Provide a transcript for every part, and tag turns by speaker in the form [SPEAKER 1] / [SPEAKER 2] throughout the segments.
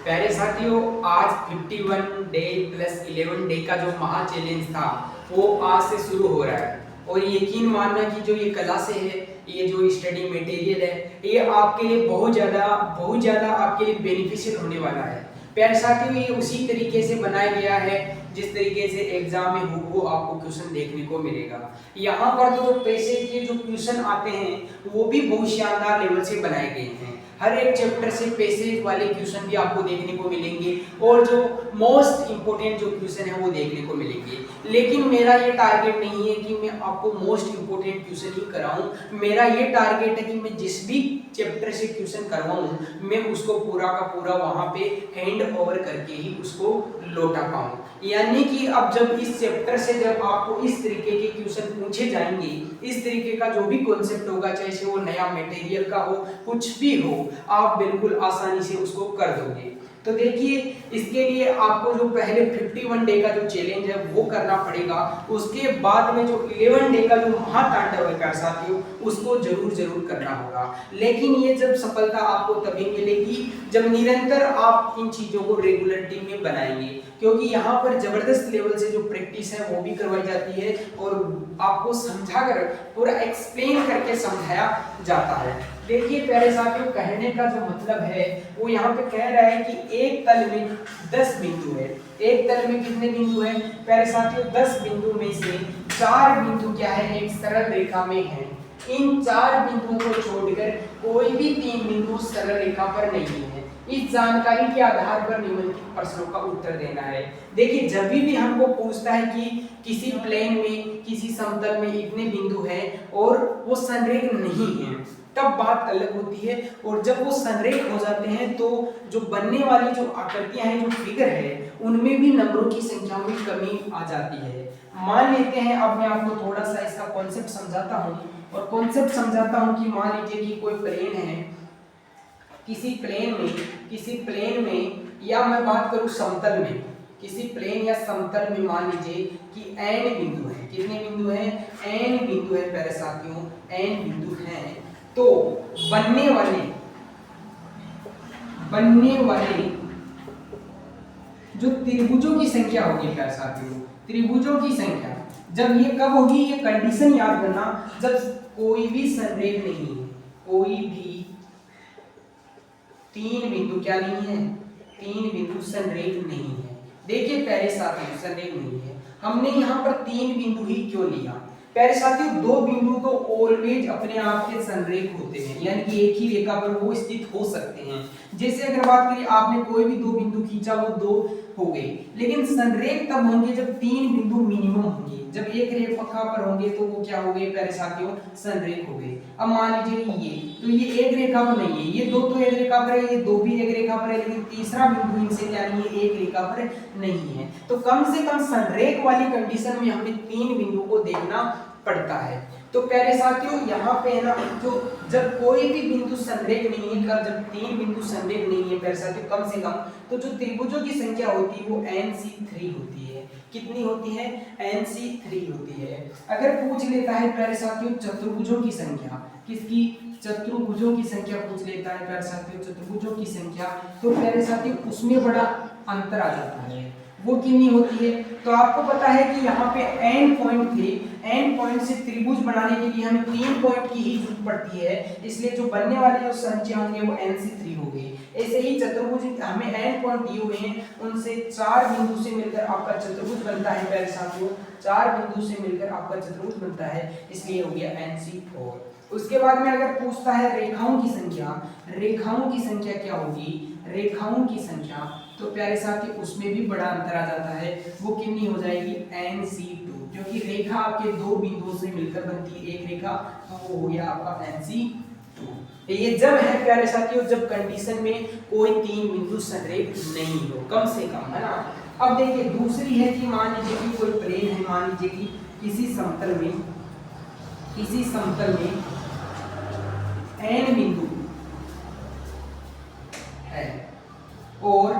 [SPEAKER 1] प्यारे साथियों, आज 51 डे प्लस 11 डे का जो महा चैलेंज था वो आज से शुरू हो रहा है। और यकीन मानना कि जो ये क्लासे है, ये जो स्टडी मटेरियल है, ये आपके लिए बहुत ज़्यादा आपके लिए बेनिफिशियल होने वाला है। प्यारे साथियों, ये उसी तरीके से बनाया गया है जिस तरीके से एग्जाम में हुबहू आपको क्वेश्चन देखने को मिलेगा। यहाँ पर तो पैसे के जो क्वेश्चन आते हैं वो भी बहुत शानदार लेवल से बनाए गए हैं। हर एक चैप्टर से पैसे वाले क्वेश्चन भी आपको देखने को मिलेंगे और जो मोस्ट इंपोर्टेंट जो क्वेश्चन है वो देखने को मिलेंगे। लेकिन मेरा ये टारगेट नहीं है कि मैं आपको मोस्ट इंपोर्टेंट क्वेश्चन ही कराऊं। मेरा ये टारगेट है कि मैं जिस भी चैप्टर से क्वेश्चन करवाऊं मैं उसको पूरा का पूरा वहां पे हैंड ओवर करके ही उसको लौटा पाऊं। यानी कि अब जब इस चैप्टर से जब आपको इस तरीके के क्वेश्चन पूछे जाएंगे, इस तरीके का जो भी कॉन्सेप्ट होगा, चाहे से वो नया मटेरियल का हो, कुछ भी हो, आप बिल्कुल आसानी से उसको कर दोगे। तो देखिए, इसके लिए आपको जो पहले 51 डे का जो चैलेंज है वो करना पड़ेगा। उसके बाद में जो 11 डे का जो महातांडव है साथियों, उसको जरूर करना होगा। लेकिन ये जब सफलता आपको तभी मिलेगी जब निरंतर आप इन चीजों को रेगुलरिटी में बनाएंगे, क्योंकि यहाँ पर जबरदस्त लेवल से जो प्रैक्टिस है वो भी करवाई जाती है और आपको समझाकर पूरा एक्सप्लेन करके समझाया जाता है। देखिए प्यारे साथियों, कहने का जो मतलब है वो यहाँ पे कह रहा है कि एक तल में 10 बिंदु है। एक तल में कितने बिंदु है प्यारे साथियों? 10 बिंदु में से 4 बिंदु क्या है, एक सरल रेखा में है। इन 4 बिंदुओं को छोड़कर कोई भी 3 बिंदु सरल रेखा पर नहीं है। इस जानकारी के आधार पर निम्नलिखित प्रश्नों का उत्तर देना है। देखिए, जब भी हमको पूछता है कि किसी प्लेन में, किसी समतल में इतने बिंदु हैं और वो संरेख नहीं है, तब बात अलग होती है। और जब वो संरेख हो जाते हैं तो जो बनने वाली जो आकृतियां हैं, जो फिगर है, उनमें भी नंबरों की संख्या में कमी आ जाती है। मान लेते हैं, अब मैं आपको थोड़ा सा इसका कॉन्सेप्ट समझाता हूँ और कॉन्सेप्ट समझाता हूँ कि मान लीजिए कि कोई प्लेन है, किसी प्लेन में या मैं बात करूं समतल में, किसी प्लेन या समतल में मान लीजिए कि n बिंदु है। कितने बिंदु हैं? n बिंदु है प्यारे साथियों, n बिंदु हैं। तो बनने वाले जो त्रिभुजों की संख्या होगी प्यारे साथियों, त्रिभुजों की संख्या जब ये कब होगी, ये कंडीशन याद करना, जब कोई भी संरेख नहीं है, कोई भी 3 बिंदु क्या नहीं है, 3 बिंदु संरेख नहीं है। देखिए प्यारे साथियों, संरेख नहीं है। हमने यहाँ पर 3 बिंदु ही क्यों लिया प्यारे साथियों? 2 बिंदु तो ऑलवेज अपने आप के संरेख होते हैं, यानी कि एक ही रेखा पर वो स्थित हो सकते हैं। जैसे अगर बात करिए, आपने कोई भी 2 बिंदु खींचा, वो 2 हो गए, लेकिन संरेख तब होंगे जब 3 बिंदु मिनिमम होंगे। जब एक रेखा पर होंगे तो वो क्या हो गए प्यारे साथियों? संरेख हो गए। अब मान लीजिए ये, तो ये एक रेखा पर नहीं है, ये 2 तो एक रेखा पर है, ये 2 भी एक रेखा पर है, लेकिन तीसरा बिंदु इनसे क्या नहीं है, एक रेखा पर नहीं है। तो कम से कम संरेख वाली कंडीशन में हमें 3 बिंदु को देखना पड़ता है। तो प्यारे साथियों, यहाँ पे है ना, जो जब कोई भी बिंदु संरेख नहीं है, जब 3 बिंदु संरेख नहीं है प्यारे साथियों, कम से कम, तो जो त्रिभुजों की संख्या होती है वो NC3 होती है। कितनी होती है? NC3 होती है। अगर पूछ लेता है प्यारे साथियों चतुर्भुजों की संख्या, किसकी? चतुर्भुजों की संख्या पूछ लेता है प्यारे साथियों, चतुर्भुजों की संख्या, तो प्यारे साथियों उसमें बड़ा अंतर आ जाता है। वो कितनी होती है? तो आपको पता है कि यहाँ पे n पॉइंट थे, n पॉइंट से त्रिभुज बनाने के लिए हमें 3 पॉइंट की ही जरूरत पड़ती है, इसलिए जो बनने वाले जो संख्या होंगे वो NC3 हो गई। ऐसे ही चतुर्भुज हमें n पॉइंट दिए हुए हैं, उनसे 4 बिंदु से मिलकर आपका चतुर्भुज बनता है प्यारे साथियों, 4 बिंदु से मिलकर आपका चतुर्भुज बनता है, इसलिए हो गया NC4। उसके बाद में अगर पूछता है रेखाओं की संख्या, रेखाओं की संख्या क्या होगी? रेखाओं की संख्या, तो प्यारे साथी उसमें भी बड़ा अंतर आ जाता है। वो कितनी हो जाएगी? NC2, क्योंकि रेखा आपके 2 बिंदुओं से मिलकर बनती है एक रेखा, तो वो हो गया आपका NC2। ये जब है प्यारे साथियों, जब कंडीशन में कोई 3 बिंदु संरेख नहीं हो, कम से कम, है ना। अब देखिए दूसरी है कि मान लीजिए कि कोई प्लेन है, मान लीजिए कि किसी समतल में n बिंदु है और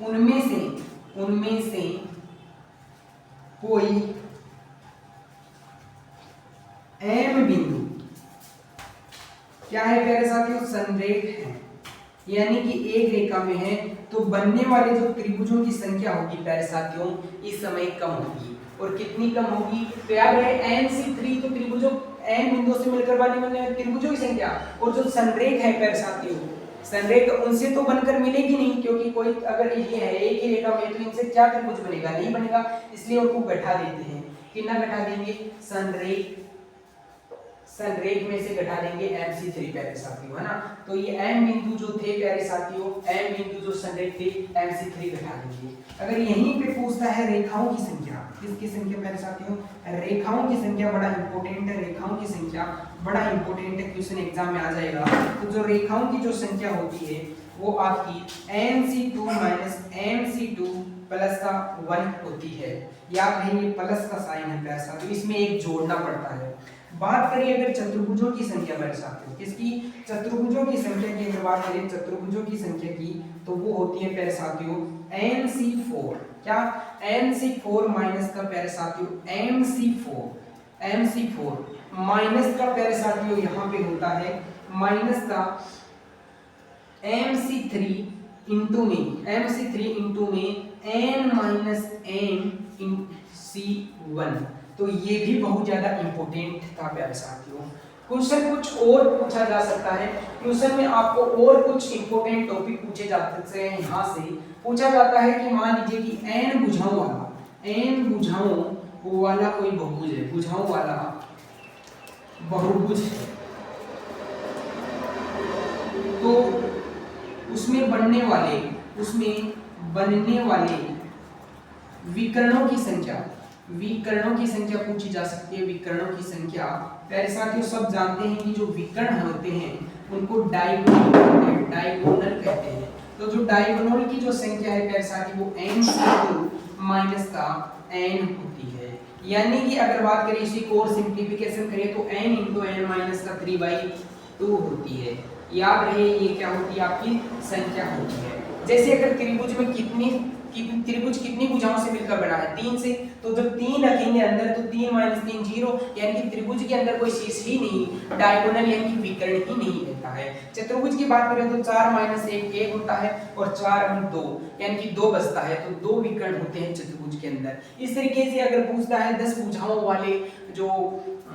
[SPEAKER 1] उनमें से कोई m बिंदु क्या है प्यारे साथियों? संरेख है। यानी कि एक रेखा में है तो बनने वाले जो त्रिभुजों की संख्या होगी प्यारे साथियों इस समय कम होगी। और कितनी कम होगी? तो याद रहे NC3 तो त्रिभुजों n बिंदुओं से मिलकर बनने वाले त्रिभुजों की संख्या, और जो संरेख है प्यारे साथियों संरेख उनसे तो बनकर मिलेगी नहीं, क्योंकि कोई अगर ये है एक ही रेखा में तो इनसे क्या त्रिभुज बनेगा? नहीं बनेगा, इसलिए उनको घटा देते हैं। कितना घटा देंगे? संरेख में से घटा देंगे MC3 प्यारे साथियों, है ना। तो ये m बिंदु जो थे प्यारे साथियों, m बिंदु जो संरेख थे MC3 घटा देंगे। अगर यहीं पे पूछता है रेखाओं की संख्या, किसकी संख्या प्यारे साथियों? रेखाओं की संख्या बड़ा इंपॉर्टेंट है, रेखाओं की संख्या बड़ा इंपॉर्टेंट है, क्वेश्चन एग्जाम में आ जाएगा। तो जो रेखाओं की जो संख्या होती है वो आपकी NC2 माइनस MC2 प्लस का 1 होती है। याद है ये प्लस का साइन है प्यारे साथियों, इसमें एक जोड़ना पड़ता है। बात करें अगर चतुर्भुजों की संख्या प्यारे साथियों, किसकी? चतुर्भुजों की संख्या की अगर बात करें चतुर्भुजों की संख्या की, तो वो होती है प्यारे साथियों NC4। क्या? NC4 माइनस का प्यारे साथियों MC4 माइनस का प्यारे साथियों यहाँ पे होता है माइनस का MC3 इंटू में n माइनस n C1। तो ये भी बहुत ज्यादा इंपॉर्टेंट था प्यारे साथियों। क्वेश्चन कुछ और पूछा जा सकता है, क्वेश्चन में आपको और कुछ इंपॉर्टेंट टॉपिक पूछे जाते हैं। यहाँ से पूछा जाता है कि मान लीजिए कि n भुजाओं वाला कोई बहुभुज है, भुजाओं वाला बहुभुज है, तो उसमें बनने वाले विकर्णों की संख्या पूछी जा सकती है। विकर्णों की संख्या प्यारे साथियों सब जानते हैं कि जो विकर्ण होते हैं उनको डायगोनल कहते हैं। तो जो डायगोनल की जो संख्या है प्यारे साथियों वो NC2 माइनस का n होती है। यानी कि अगर बात करें इसी को और सिंप्लीफिकेशन करें तो n इंटू n माइनस का 3/2 होती है। याद रहे ये क्या होती है? आपकी संख्या होती है। जैसे अगर त्रिभुज में त्रिभुज कितनी भुजाओं से मिलकर बना है? 3 से। तो जब 3 रखेंगे अंदर तो 3 माइनस 3 0, यानी कि त्रिभुज के अंदर कोई शेष ही नहीं, डायगोनल यानी कि विकर्ण ही नहीं रहता है। चतुर्भुज की बात करें तो 4 माइनस 1 1 होता है और 4 और 2 यानी कि 2 बचता है, तो 2 विकर्ण होते हैं चतुर्भुज के अंदर। इस तरीके से अगर पूछता है 10 भुजाओं वाले जो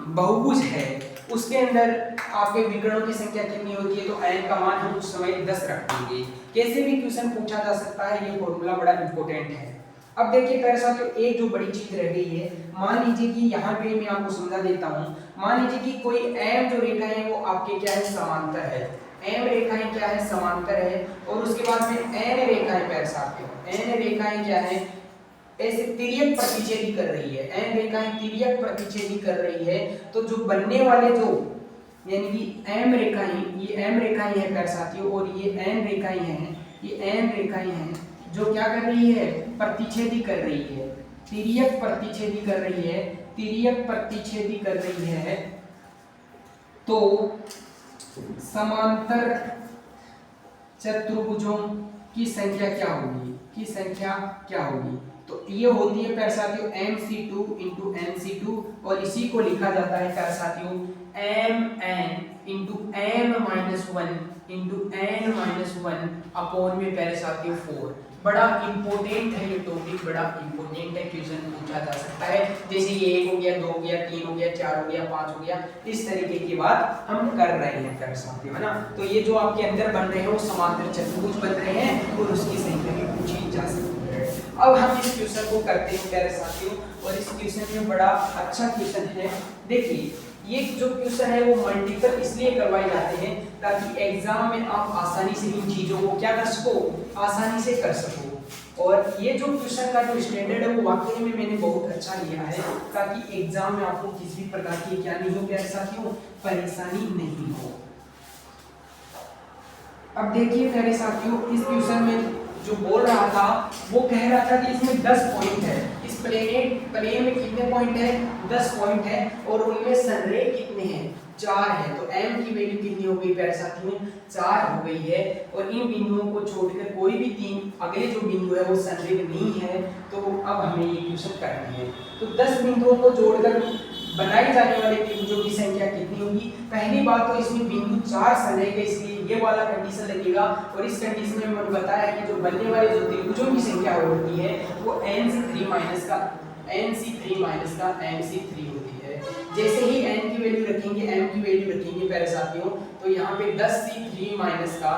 [SPEAKER 1] बहुभुज है उसके अंदर आपके विकर्णों की संख्या कितनी होती है? तो n का मान हम उस समय 10 रख देंगे। कैसे भी क्वेश्चन पूछा जा सकता है, ये फॉर्मूला बड़ा इंपॉर्टेंट है। अब देखिए प्यारे साथियों एक जो बड़ी चीज रह गई है, मान लीजिए कि यहाँ पे मैं आपको समझा देता हूँ। मान लीजिए कि कोई m जो रेखा है वो आपके क्या है? समांतर है। m रेखाएं क्या है? समांतर है। और उसके बाद में n रेखाएं प्यारे साथियों, n रेखाएं क्या है? ऐसे तिर्यक प्रतिच्छेदी कर रही है। n रेखाएं तिर्यक प्रतिच्छेदी कर रही है। तो जो बनने वाले जो यानी कि m रेखाएं, ये m रेखाएं हैं प्यारे साथियों और ये n रेखाएं हैं, ये n रेखाएं हैं जो क्या कर रही है? प्रतिच्छेदी कर रही है, तिर्यक प्रतिच्छेदी कर रही है, तिर्यक प्रतिच्छेदी कर रही है। तो समांतर चतुर्भुजों की संख्या क्या होगी? तो ये होती है प्यारे साथियों MC2 इंटू NC2 और इसी को लिखा जाता है प्यारे साथियों MN into M minus 1 into N minus 1 upon में प्यारे साथियों 4। बड़ा इंपॉर्टेंट है ये टॉपिक, बड़ा इंपॉर्टेंट है, क्वेश्चन पूछा जा सकता है। जैसे ये 1 हो गया, 2 हो गया, 3 हो गया, 4 हो गया, 5 हो गया, इस तरीके की बात हम कर रहे हैं प्यारे साथियों, है ना। तो ये जो आपके अंदर बन रहे हैं वो समांतर चतुर्भुज बन रहे हैं और उसकी संख्या भी पूछी जा सकती है। अब हम इस क्वेश्चन को करते हैं प्यारे साथियों और इस क्वेश्चन में बड़ा अच्छा क्वेश्चन है। देखिए ये जो क्वेश्चन है वो मल्टीपल इसलिए करवाए जाते हैं ताकि एग्जाम में आप आसानी से इन चीजों को क्या कर सको? आसानी से कर सको। और ये जो क्वेश्चन का जो स्टैंडर्ड है वो वाकई में मैंने बहुत अच्छा लिया है ताकि एग्जाम में आपको किसी भी प्रकार की क्या नहीं हो प्यारे साथियों? परेशानी नहीं हो। अब देखिए प्यारे साथियों इस क्वेश्चन में जो बोल रहा था वो कह रहा था कि इसमें 10 पॉइंट है। इस प्लेन में कितने पॉइंट है? 10 पॉइंट है और उनमें संरेख कितने हैं? 4 है। तो m की वैल्यू कितनी हो गई प्यारे साथियों? 4 हो गई है। और इन बिंदुओं को छोड़कर कोई भी 3 अगले जो बिंदु है वो संरेख नहीं है। तो अब हमें ये क्वेश्चन करनी है। तो 10 बिंदुओं को जोड़कर बनाई जाने वाले त्रिभुजों की संख्या कितनी होगी? पहली बात तो इसमें बिंदु 4 संरेख है इसलिए ये वाला कंडीशन लगेगा। और इस कंडीशन में मैंने बताया कि जो बनने वाले जो त्रिभुजों की संख्या होती है वो n3 माइनस का mc3 होती है। जैसे ही n की वैल्यू रखेंगे, m की वैल्यू रखेंगे प्यारे साथियों, तो यहाँ पे 10c3 माइनस का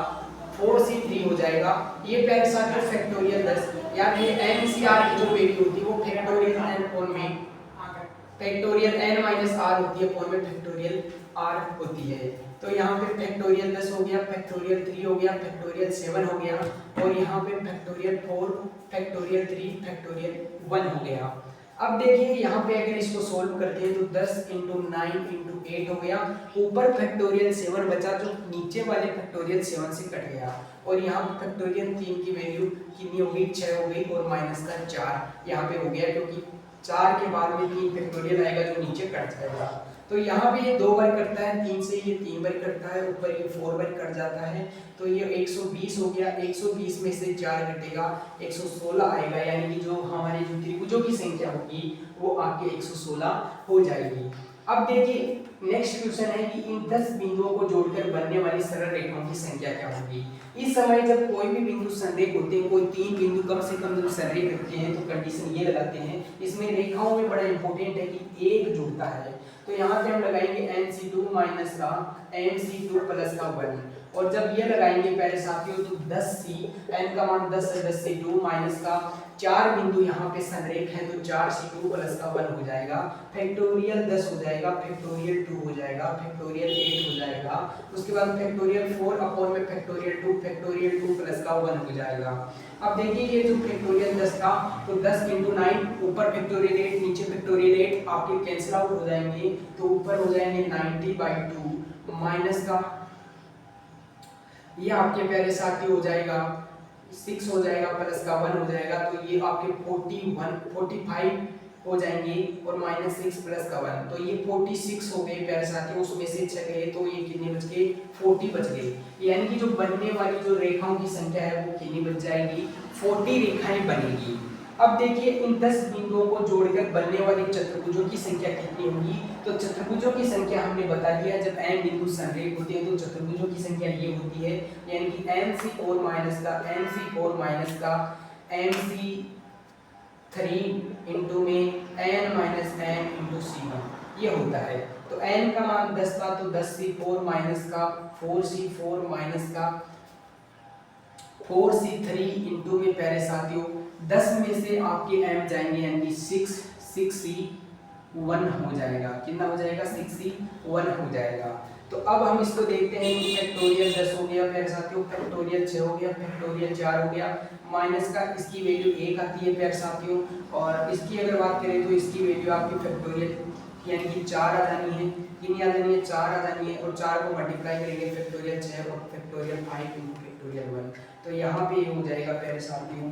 [SPEAKER 1] 4c3 हो जाएगा। ये प्यारे साथियों फैक्टोरियल 10, यानी mcr की जो वैल्यू होती है वो फैक्टोरियल n फॉर्म में फैक्टोरियल n माइनस r होती है, फॉर्म में फैक्टोरियल r होती है। तो यहाँ पे फैक्टोरियल 10 हो गया, फैक्टोरियल 3 हो गया, फैक्टोरियल 7 हो गया, और यहाँ पे फैक्टोरियल 4, फैक्टोरियल 3, फैक्टोरियल 1 हो गया। अब देखिए यहाँ पे अगर इसको सोल्व करते हैं तो 10 × 9 × 8 हो गया, ऊपर फैक्टोरियल 7 बचा जो नीचे वाले फैक्टोरियल 7 से कट गया, और यहाँ फैक्टोरियल 3 की वैल्यू कितनी हो गई, 6 हो गई, और माइनस का 4 यहाँ पे हो गया, क्योंकि 4 के बाद में 3 फैक्टोरियल आएगा जो नीचे कट जाएगा। तो यहाँ पे ये 2 बार करता है, 3 से ये 3 बार करता है, ऊपर ये 4 बार कट जाता है, तो ये 120 हो गया। 120 में से 4 घटेगा, 116 आएगा, यानी कि जो हमारे जो त्रिभुजों की संख्या होगी वो आपके 116 हो जाएगी। अब देखिए नेक्स्ट क्वेश्चन है कि इन 10 बिंदुओं को जोड़कर बनने वाली सरल रेखाओं की संख्या क्या होगी। इस समय जब कोई भी बिंदु संरेख होते हैं, कोई 3 बिंदु कम से कम जब संरेख रखते हैं तो कंडीशन ये लगाते हैं, इसमें रेखाओं में बड़ा इंपॉर्टेंट है कि एक जुड़ता है। तो यहाँ पे हम लगाएंगे nc2 माइनस का mc2 प्लस का 1, और जब ये लगाएंगे पहले साथियों तो 10c, n का मान 10 है, 10c2 माइनस का 4 बिंदु यहाँ पे संरेख है तो 4c2 प्लस का 1 हो जाएगा, फैक्टोरियल 10 हो जाएगा, फैक्टोरियल 2 हो जाएगा, फैक्टोरियल 8 हो जाएगा, उसके बाद फैक्टोरियल 4 अपॉन में फैक्टोरियल 2 प्लस का 1 हो जाएगा। अब देखिए ये जो फैक्टोरियल 10 था तो 10 × 9, ऊपर फैक्टोरियल 8 नीचे फैक्टोरियल 8 आपके कैंसिल आउट हो जाएंगे, तो ऊपर हो जाएंगे 90/2 माइनस का ये आपके प्यारे साथी हो जाएगा 6 हो जाएगा, प्लस का 1 हो जाएगा, तो ये आपके 45 हो जाएंगे, और -6 प्लस का 1, तो ये 46 हो गए प्यारे साथी, उसमें से 6 गए तो ये कितने बच गए, 40 बच गए। यानी कि जो बनने वाली जो रेखाओं की संख्या है वो कितनी बच जाएगी, 40 रेखाएं बनेगी। अब देखिए इन 10 बिंदुओं को जोड़कर बनने वाली चतुर्भुजों की संख्या कितनी होगी। तो चतुर्भुजों की संख्या हमने बता दिया, जब n बिंदु संरेख होते हैं तो चतुर्भुजों की संख्या ये होती है, यानी कि mc4 माइनस का mc3 इंटू में n minus n into c1 ये होता है। तो n का मान 10 था तो 10c4 माइनस का 4c4 माइनस का 4c3 इंटू में प्यारे साथियों 10 में से आपके m जाएंगे, यानी कि 6c1 हो जाएगा। कितना हो जाएगा, 6c1 हो जाएगा। तो अब हम इसको देखते हैं कि फैक्टोरियल 10 हो गया प्यारे साथियों, फैक्टोरियल 6 हो गया, फैक्टोरियल 4 हो गया, माइनस का इसकी वैल्यू 1 आती है प्यारे साथियों, और इसकी अगर बात करें तो इसकी वैल्यू आपकी फैक्टोरियल यानी कि 4 आ जानी है, कितनी आ जानी है, 4 आ जानी है, और 4 को मल्टीप्लाई करेंगे फैक्टोरियल 6 और फैक्टोरियल 5 इंटू फैक्टोरियल 1, तो यहाँ पे ये हो जाएगा प्यारे साथियों,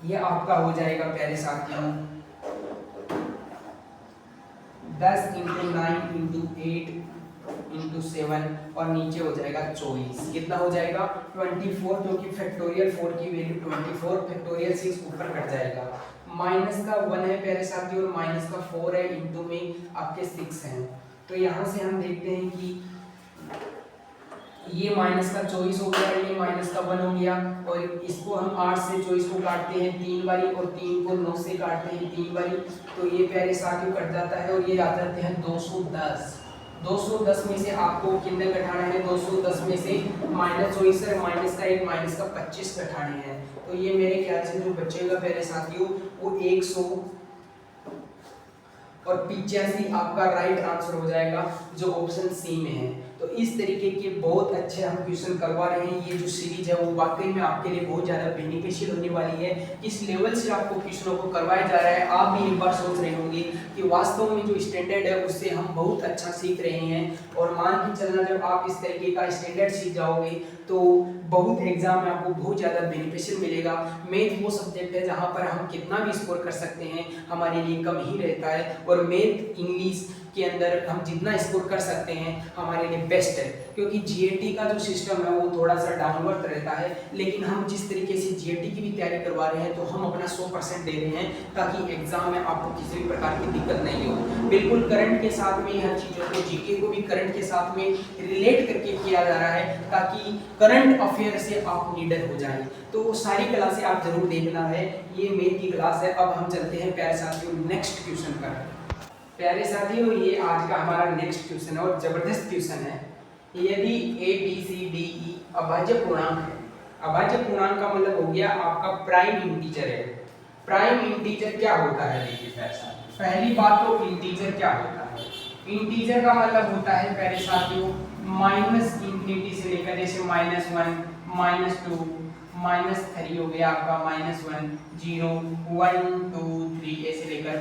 [SPEAKER 1] ये आपका हो जाएगा प्यारे साथियों 10 × 9 × 8 × 7 और नीचे हो जाएगा 24। कितना हो जाएगा 24, क्योंकि फैक्टोरियल 4 की वैल्यू 24, फैक्टोरियल 6 ऊपर कट जाएगा, माइनस का 1 है प्यारे साथियों और माइनस का 4 है, इंटू में आपके 6 हैं। तो यहाँ से हम देखते हैं कि ये माइनस का 24 हो गया, ये माइनस का 1 हो गया, और इसको हम 8 से 24 को काटते हैं 3 बारी, और 3 को 9 से काटते हैं 3 बारी, तो ये प्यारे साथियों कट जाता है, और ये आ जाते हैं 210। 210 में से आपको कितने घटाना है, 210 में से -24 है, माइनस का 1 माइनस का 25 घटाने हैं, तो ये मेरे ख्याल से जो बचेगा प्यारे साथियों वो 100 और 85 आपका राइट आंसर हो जाएगा, जो ऑप्शन सी में है। तो इस तरीके के बहुत अच्छे हम क्वेश्चन करवा रहे हैं। ये जो सीरीज है वो वाकई में आपके लिए बहुत ज़्यादा बेनिफिशियल होने वाली है। किस लेवल से आपको क्वेश्चनों को करवाया जा रहा है, आप भी एक बार सोच रहे होंगे कि वास्तव में जो स्टैंडर्ड है उससे हम बहुत अच्छा सीख रहे हैं, और मान के चलना जब आप इस तरीके का स्टैंडर्ड सीख जाओगे तो बहुत एग्जाम में आपको बहुत ज़्यादा बेनिफिशियल मिलेगा। मैथ वो सब्जेक्ट है जहाँ पर हम कितना भी स्कोर कर सकते हैं, हमारे लिए कम ही रहता है, और मैथ इंग्लिश के अंदर हम जितना स्कोर कर सकते हैं हमारे लिए बेस्ट है। क्योंकि जीएटी का जो सिस्टम है वो थोड़ा सा डाउनवर्ड रहता है, लेकिन हम जिस तरीके से जीएटी की भी तैयारी करवा रहे हैं तो हम अपना 100% दे रहे हैं ताकि एग्जाम में आपको किसी भी प्रकार की दिक्कत नहीं हो। बिल्कुल करंट के साथ में हर चीज़ों को, जीके को भी करंट के साथ में रिलेट करके किया जा रहा है ताकि करंट अफेयर से आप लीडर हो जाए। तो वो सारी क्लासें आप जरूर देखना है, ये मेन की क्लास है। अब हम चलते हैं प्यारे साथियों नेक्स्ट क्वेश्चन पर। प्यारे साथियों ये आज का हमारा नेक्स्ट क्वेश्चन है और जबरदस्त क्वेश्चन है। यदि A B C D E अभाज्य पूर्णांक है, अभाज्य पूर्णांक का मतलब हो गया आपका प्राइम इंटीजर है। प्राइम इंटीजर क्या होता है? देखिए प्यारे साथियों, पहली बात तो इंटीजर क्या होता है? इंटीजर का मतलब होता है प्यारे साथियों माइनस इंफिनिटी से लेकर, जैसे -1, -2, -3 हो गया आपका, -1, 0, 1, 2, 3 ऐसे लेकर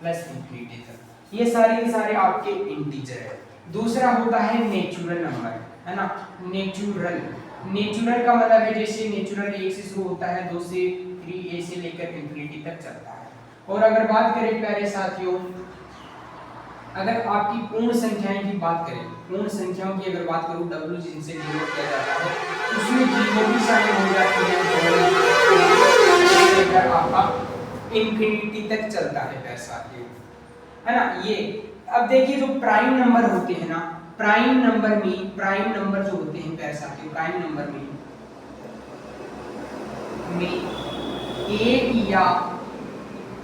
[SPEAKER 1] प्लस इंफिनिटी तक, ये सारे के सारे आपके इंटीजर है। दूसरा होता है नेचुरल नंबर, है ना। नेचुरल, नेचुरल का मतलब है जैसे नेचुरल 1 से शुरू होता है, 2 से 3 से लेकर इंफिनिटी तक चलता है। और अगर बात करें प्यारे साथियों, अगर आपकी पूर्ण संख्याएं की बात करें, पूर्ण संख्याओं की अगर बात करूं, w जिनसे डिनोट किया जाता है उसमें जीरो भी शामिल हो जाती है, आपका इंफिनिटी तक चलता है प्यारे साथियों, है ना। ये अब देखिए जो प्राइम नंबर होते हैं ना, प्राइम नंबर जो होते हैं प्यारे साथियों, प्राइम नंबर में एक या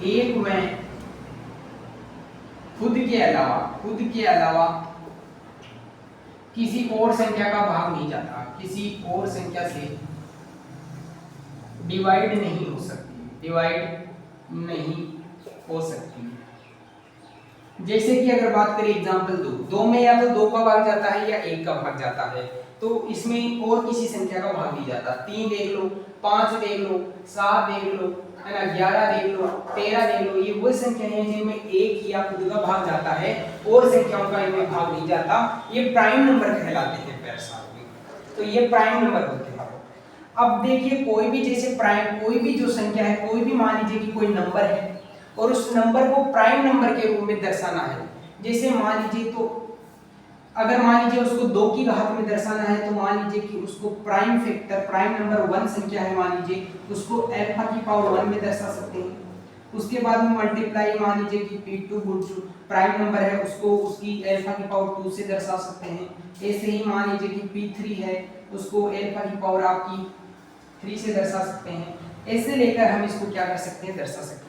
[SPEAKER 1] एक में खुद के अलावा किसी और संख्या का भाग नहीं जाता, किसी और संख्या से डिवाइड नहीं हो सकती। जैसे कि अगर बात करें एग्जांपल 2 में या तो 2 का भाग जाता है या 1 का भाग जाता है, तो इसमें और किसी संख्या का भाग नहीं जाता। 3 देख लो, 5 देख लो, 7 देख लो, है ना, 11 देख लो, 13 देख लो, ये वो संख्याएं हैं जिनमें एक या खुद का भाग जाता है और संख्याओं का इनमें भाग नहीं जाता, ये प्राइम नंबर कहलाते हैं प्यारे साथियों। तो ये प्राइम नंबर होते हैं। अब देखिए कोई भी जैसे प्राइम, कोई भी जो संख्या है, कोई भी मान लीजिए कि कोई नंबर है और उस नंबर को प्राइम नंबर के रूप में दर्शाना है। जैसे मान लीजिए, तो अगर मान लीजिए उसको 2 की घात में दर्शाना है तो मान लीजिए कि उसको प्राइम फैक्टर, प्राइम नंबर 1 संख्या है मान लीजिए, उसको अल्फा की पावर 1 में दर्शा सकते हैं। उसके बाद में मल्टीप्लाई, मान लीजिए कि p2 प्राइम नंबर है, उसको उसकी अल्फा की पावर 2 से दर्शा सकते हैं। ऐसे ही मान लीजिए कि p3 है, उसको अल्फा की पावर आपकी 3 से दर्शा सकते हैं। ऐसे लेकर हम इसको क्या कर सकते हैं, दर्शा सकते हैं।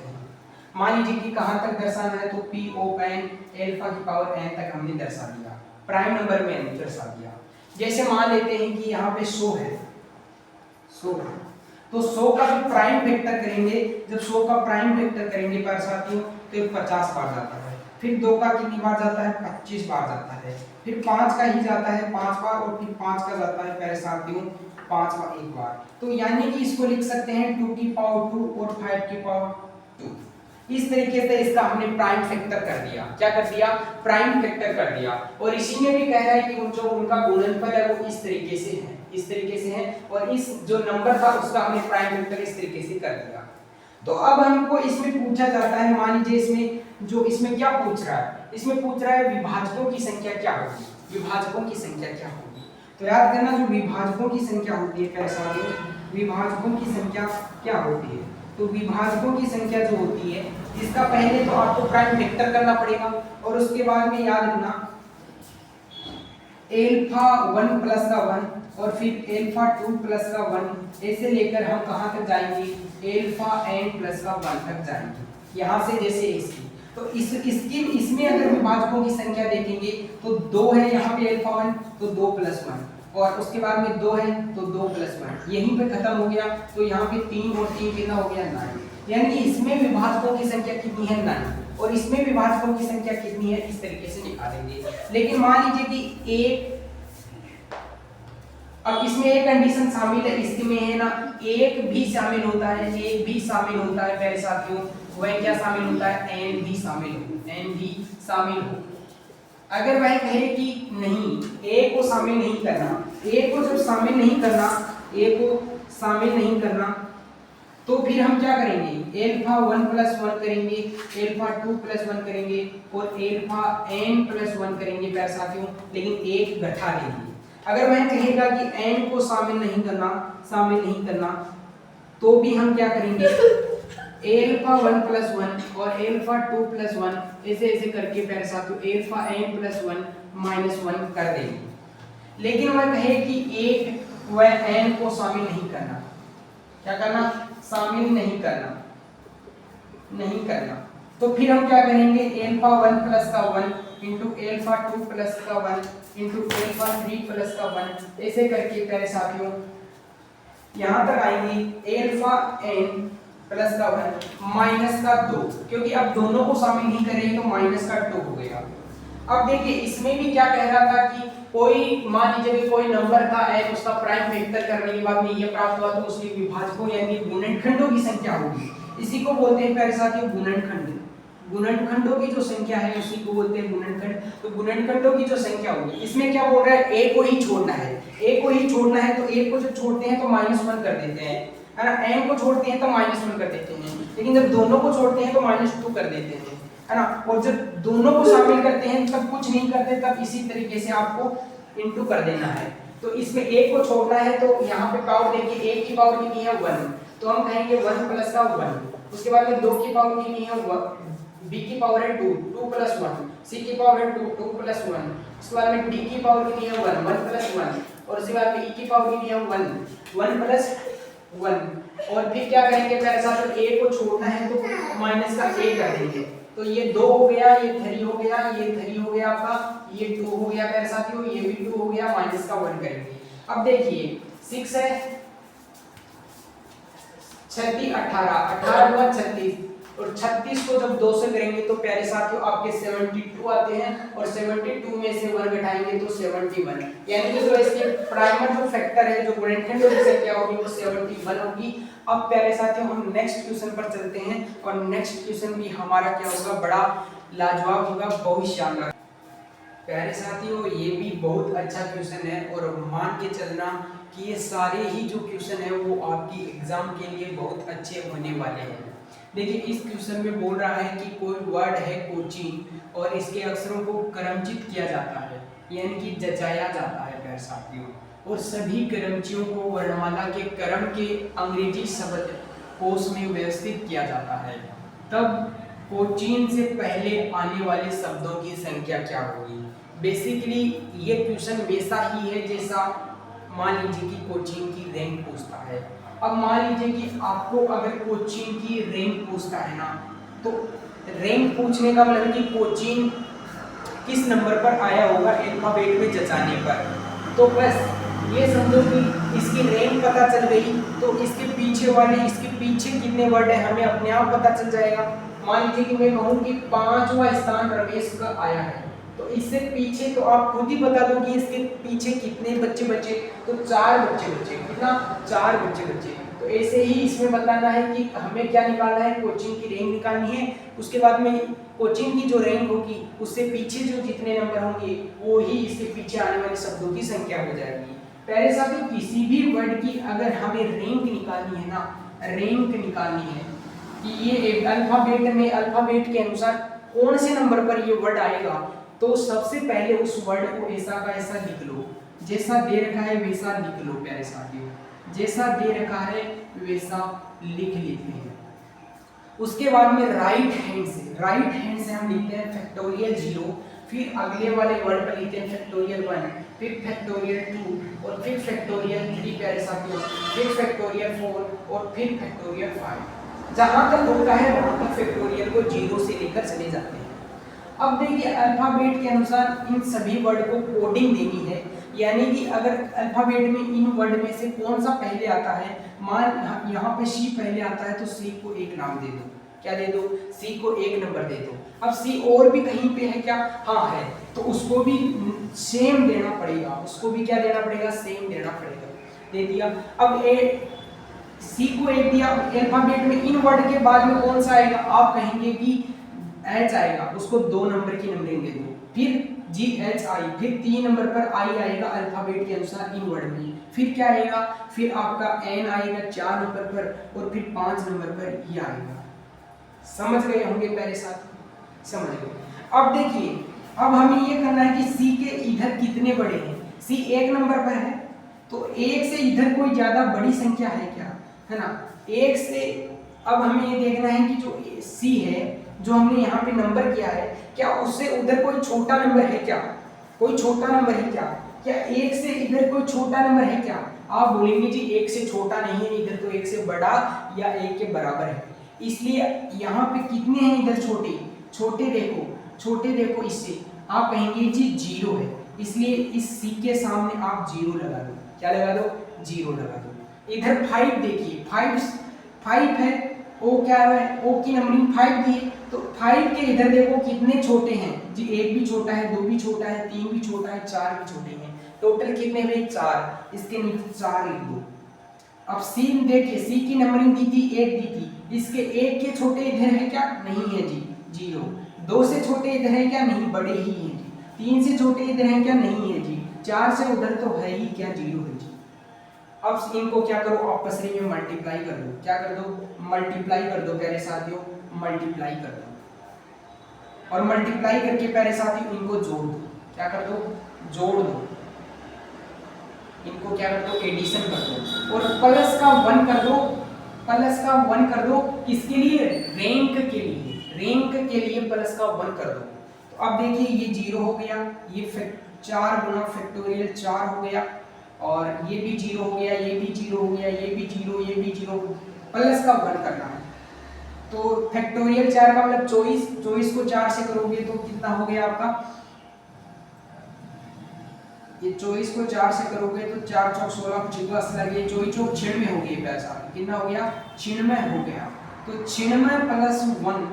[SPEAKER 1] मान लीजिए कि कहां तक दर्शाना है, तो p ओपन अल्फा की पावर n तक हमने दर्शा दिया, प्राइम नंबर में n दर्शा दिया। जैसे मान लेते हैं कि यहाँ पे 100 है, 100 है, तो 100 का जो प्राइम फैक्टर करेंगे, जब 100 का प्राइम फैक्टर करेंगे प्यारे साथियों तो 50 बार जाता है। फिर 2 का कितनी बार जाता है, 25 बार जाता है। फिर 5 का ही जाता है 5 बार, और फिर 5 का जाता है प्यारे साथियों 5 बार 1 बार। तो यानी कि इसको लिख सकते हैं 2 की पावर 2 और 5 की पावर 2। इस तरीके से इसका हमने प्राइम फैक्टर कर दिया। क्या कर दिया, प्राइम फैक्टर कर दिया। और इसी में भी कह रहा है कि जो उनका गुणनफल है वो इस तरीके से है, इस तरीके से है, और इस जो नंबर था उसका हमने प्राइम फैक्टर इस तरीके से कर दिया। तो अब हमको इसमें पूछा जाता है, मान लीजिए इसमें क्या पूछ रहा है, इसमें पूछ रहा है विभाजकों की संख्या क्या होगी, विभाजकों की संख्या क्या होगी। तो याद करना जो विभाजकों की संख्या होती है कैसा, विभाजकों की संख्या क्या होती है, तो विभाजकों की संख्या जो होती है इसका पहले तो आपको प्राइम फैक्टर करना पड़ेगा, और उसके बाद में याद रखना अल्फा 1 प्लस का 1 और फिर अल्फा 2 प्लस का 1, ऐसे लेकर हम कहां तक जाएंगे, अल्फा n प्लस का 1 तक जाएंगे। यहां से जैसे इसकी, तो इसमें अगर विभाजकों की संख्या देखेंगे तो 2 है यहाँ पे अल्फा 1, तो 2 प्लस 1, और उसके बाद में 2 है तो 2 प्लस 1, यहीं पे खत्म हो गया। तो यहाँ पे 3 और 3 कितना हो गया, 9। यानी कि इसमें विभाजकों की संख्या कितनी है, 9, और इसमें विभाजकों की संख्या कितनी है, इस तरीके से निकालेंगे। लेकिन मान लीजिए कि अब इसमें एक कंडीशन शामिल है, इसमें है ना एक भी शामिल होता है, एक भी शामिल होता है प्यारे साथियों, वह क्या शामिल होता है, n भी शामिल हो। अगर वह कहे कि नहीं ए को शामिल नहीं करना, ए को जब शामिल नहीं करना, ए को शामिल नहीं करना, तो फिर हम क्या करेंगे, अल्फा 1 प्लस 1 करेंगे, अल्फा 2 प्लस 1 करेंगे और अल्फा n प्लस 1 करेंगे प्यारे साथियों, लेकिन एक घटा देंगे। अगर वह कहेगा कि n को शामिल नहीं करना तो भी हम क्या करेंगे, एल्फा 1 प्लस 1 और एल्फा 2 प्लस 1 ऐसे ऐसे करके प्यारे साथियों एल्फा n प्लस 1 माइनस 1 कर देंगे। लेकिन वह कहे कि एक वह n को शामिल नहीं करना, क्या करना, शामिल नहीं करना, तो फिर हम क्या करेंगे, एल्फा 1 प्लस का 1 इंटू एल्फा 2 प्लस का 1 इंटू एल्फा 3 प्लस का 1 ऐसे करके प्यारे साथियों यहाँ तक आएंगे एल्फा n प्लस का 1 माइनस का 2, क्योंकि अब दोनों को शामिल नहीं करेंगे तो माइनस का 2 हो गया। अब देखिए इसमें भी क्या कह रहा था कि कोई मान लीजिए कि कोई नंबर था n, उसका प्राइम वेक्टर करने के बाद में ये प्राप्त हुआ तो उसके विभाजकों यानी गुणनखंडों की संख्या होगी। इसी को बोलते हैं प्यारे साथियों गुणनखंड। गुणनखंडों की जो संख्या है उसी को बोलते हैं गुणनखंड। तो गुणनखंडों की जो संख्या होगी, इसमें क्या बोल रहा है, a को ही छोड़ना है, a को ही छोड़ना है, तो a को जब छोड़ते हैं तो -1 कर देते हैं, है ना, n को छोड़ते हैं तो -1 कर देते हैं, लेकिन जब दोनों को छोड़ते हैं तो -2 कर देते हैं, है ना, और जब दोनों को शामिल करते हैं तब कुछ नहीं करते, तब इसी तरीके से आपको इनटू कर देना है। तो इसमें a को छोड़ना है तो यहाँ पे पावर देखिए a की पावर कितनी है 1, तो हम कहेंगे 1 प्लस का 1, उसके बाद में 2 की पावर कितनी है 1, b की पावर है 2, 2 प्लस 1, c की पावर है 2, 2 प्लस 1, उसके बाद में d की पावर कितनी है 1, 1 प्लस 1, और उसके बाद में e की पावर कितनी है 1, 1 प्लस 1, और फिर क्या करेंगे प्यारे साथियों a को छोड़ना है तो माइनस का a कर देंगे, तो ये 2 हो गया, ये 3 हो गया, ये 3 हो गया आपका, ये 2 हो गया प्यारे साथियों, ये भी 2 हो गया, माइनस का 1 करेंगे। अब देखिए 6 है 36 18 हुआ 36, और 36 को जब 2 से करेंगे तो प्यारे साथियों आपके 72 आते हैं, और 72 में से वर्ग घटाएंगे तो 71, यानी कि जो इसके प्राइमर जो फैक्टर है, जो गुणनखंड की संख्या होगी वो 71 होगी। अब प्यारे साथियों हम नेक्स्ट क्वेश्चन पर चलते हैं, और नेक्स्ट क्वेश्चन भी हमारा क्या होगा, बड़ा लाजवाब होगा, बहुत शानदार। प्यारे साथियों ये भी बहुत अच्छा क्वेश्चन है, और मान के चलना कि ये सारे ही जो क्वेश्चन है वो आपकी एग्जाम के लिए बहुत अच्छे होने वाले हैं। देखिए इस क्वेश्चन में बोल रहा है कि कोई वर्ड है कोचिंग, और इसके अक्षरों को क्रमचित किया जाता है, यानी कि जचाया जाता है प्यारे साथियों, और सभी क्रमचियों को वर्णमाला के क्रम के अंग्रेजी शब्द कोश में व्यवस्थित किया जाता है, तब कोचिन से पहले आने वाले शब्दों की संख्या क्या होगी। बेसिकली ये क्वेश्चन वैसा ही है जैसा मान लीजिए कि कोचिंग की रैंक पूछता है। अब मान लीजिए कि आपको अगर कोचिंग की रैंक पूछता है ना, तो रैंक पूछने का मतलब कि कोचिंग किस नंबर पर आया होगा अल्फाबेट में जचाने पर, तो बस ये समझो कि इसकी रैंक पता चल गई, तो इसके पीछे कितने वर्ड है हमें अपने आप पता चल जाएगा। मान लीजिए कि मैं कहूँ कि 5वां स्थान रमेश का आया है, तो इससे पीछे तो आप खुद ही बता दो कि इसके पीछे कितने बच्चे बचे, तो 4 बच्चे बचे, कितना 4 बच्चे बचे। तो ऐसे ही इसमें बताना है कि हमें क्या निकालना है, कोचिंग की रैंक निकालनी है, उसके बाद में कोचिंग की जो रैंक होगी उससे पीछे जो जितने नंबर होंगे वो ही इसके पीछे आने वाले शब्दों की संख्या हो जाएगी। पहले साथियों किसी भी वर्ड की अगर हमें रैंक निकालनी है ना, रैंक निकालनी है कि ये अल्फाबेट के अनुसार कौन से नंबर पर ये वर्ड आएगा, तो सबसे पहले उस वर्ड को ऐसा का ऐसा लिख लो, जैसा दे रखा है वैसा लिख लो प्यारे साथियों, जैसा दे रखा है वैसा लिख लेते हैं। उसके बाद में राइट हैंड से हम लिखते हैं फैक्टोरियल 0, फिर अगले वाले वर्ड पर लिखते हैं फैक्टोरियल 1, फिर फैक्टोरियल 2, और फिर फैक्टोरियल 3 प्यारे साथियों, फिर फैक्टोरियल 4, और फिर फैक्टोरियल 5। जहां तक होता है वहां तक फैक्टोरियल को 0 से लेकर चले जाते हैं। अब देखिए अल्फाबेट के अनुसार इन सभी वर्ड को कोडिंग देनी है, यानी कि अगर अल्फाबेट में इन वर्ड में से कौन सा पहले आता है, मान यहाँ पे सी पहले आता है तो सी को एक नाम दे दो, क्या दे दो, सी को 1 नंबर दे दो। अब सी और भी कहीं पे है क्या, हाँ है, तो उसको भी सेम देना पड़ेगा, उसको भी क्या देना पड़ेगा, सेम देना पड़ेगा, दे दिया। अब सी को 1 दिया, अल्फाबेट में इन वर्ड के बाद में कौन सा आएगा, आप कहेंगे कि एच आएगा, उसको 2 नंबर की नंबरिंग दे दो, फिर जी एच आई, फिर 3 नंबर पर आई आएगा अल्फाबेट के अनुसार इन वर्ड में, फिर क्या आएगा, फिर आपका एन आएगा 4 नंबर पर, और फिर 5 नंबर पर ये आएगा। समझ गए होंगे पहले साथ, समझ गए। अब देखिए अब हमें ये करना है कि सी के इधर कितने बड़े हैं, सी 1 नंबर पर है, तो 1 से इधर कोई ज़्यादा बड़ी संख्या है क्या, है ना। 1 से अब हमें ये देखना है कि जो सी है, जो हमने यहाँ पे नंबर किया है, क्या उससे उधर कोई छोटा नंबर है क्या, कोई छोटा नंबर है क्या, क्या 1 से इधर कोई छोटा नंबर है क्या। आप बोलेंगे जी 1 से छोटा नहीं है इधर, तो 1 से बड़ा या 1 के बराबर है। इसलिए यहाँ पे कितने हैं इधर छोटे, छोटे देखो इससे आप कहेंगे जी 0 है, इसलिए इस सी के सामने आप 0 लगा दो। क्या लगा दो, 0 लगा दो। इधर 5 देखिए, 5 है, ओ क्या है, ओ की नंबरिंग 5 दी, तो 5 के इधर देखो कितने छोटे हैं जी, 1 भी छोटा है, 2 भी छोटा है, 3 भी छोटा है, 4 भी छोटे हैं, टोटल कितने हुए 4, इसके नीचे 4 लिख दो। अब सी देखिए, सी की नंबरिंग दी थी 1 दी थी, इसके 1 के छोटे इधर है क्या, नहीं है जी 0, 2 से छोटे इधर है क्या, नहीं, बड़े ही हैं जी, 3 से छोटे इधर है क्या, नहीं है जी, 4 से उधर तो है ही क्या, 0 है जी। अब इनको क्या करो, आपस में मल्टीप्लाई कर दो, क्या कर दो, मल्टीप्लाई कर दो प्यारे साथियों, मल्टीप्लाई कर दो, और मल्टीप्लाई करके प्यारे साथियों इनको जोड़ दो, क्या कर दो, जोड़ दो, इनको क्या कर दो, एडिशन कर दो, और प्लस का 1 कर दो, प्लस का 1 कर दो, किसके लिए, रैंक के लिए, रैंक के लिए प्लस का 1 कर दो। तो अब देखिए ये 0 हो गया, ये 4 गुना फैक्टोरियल 4 हो गया, और ये भी 0 हो गया, ये भी 0 हो गया, ये भी 0, ये भी 0, प्लस का 1 करना है। तो फैक्टोरियल 4 का मतलब 24, 24 को 4 से करोगे तो कितना हो गया आपका, ये 24 को 4 से करोगे तो 4 चौक 16, 10 लगे, 24 चौक 96 हो गई पैसा, कितना हो गया, 96 हो गया। तो 96 प्लस 1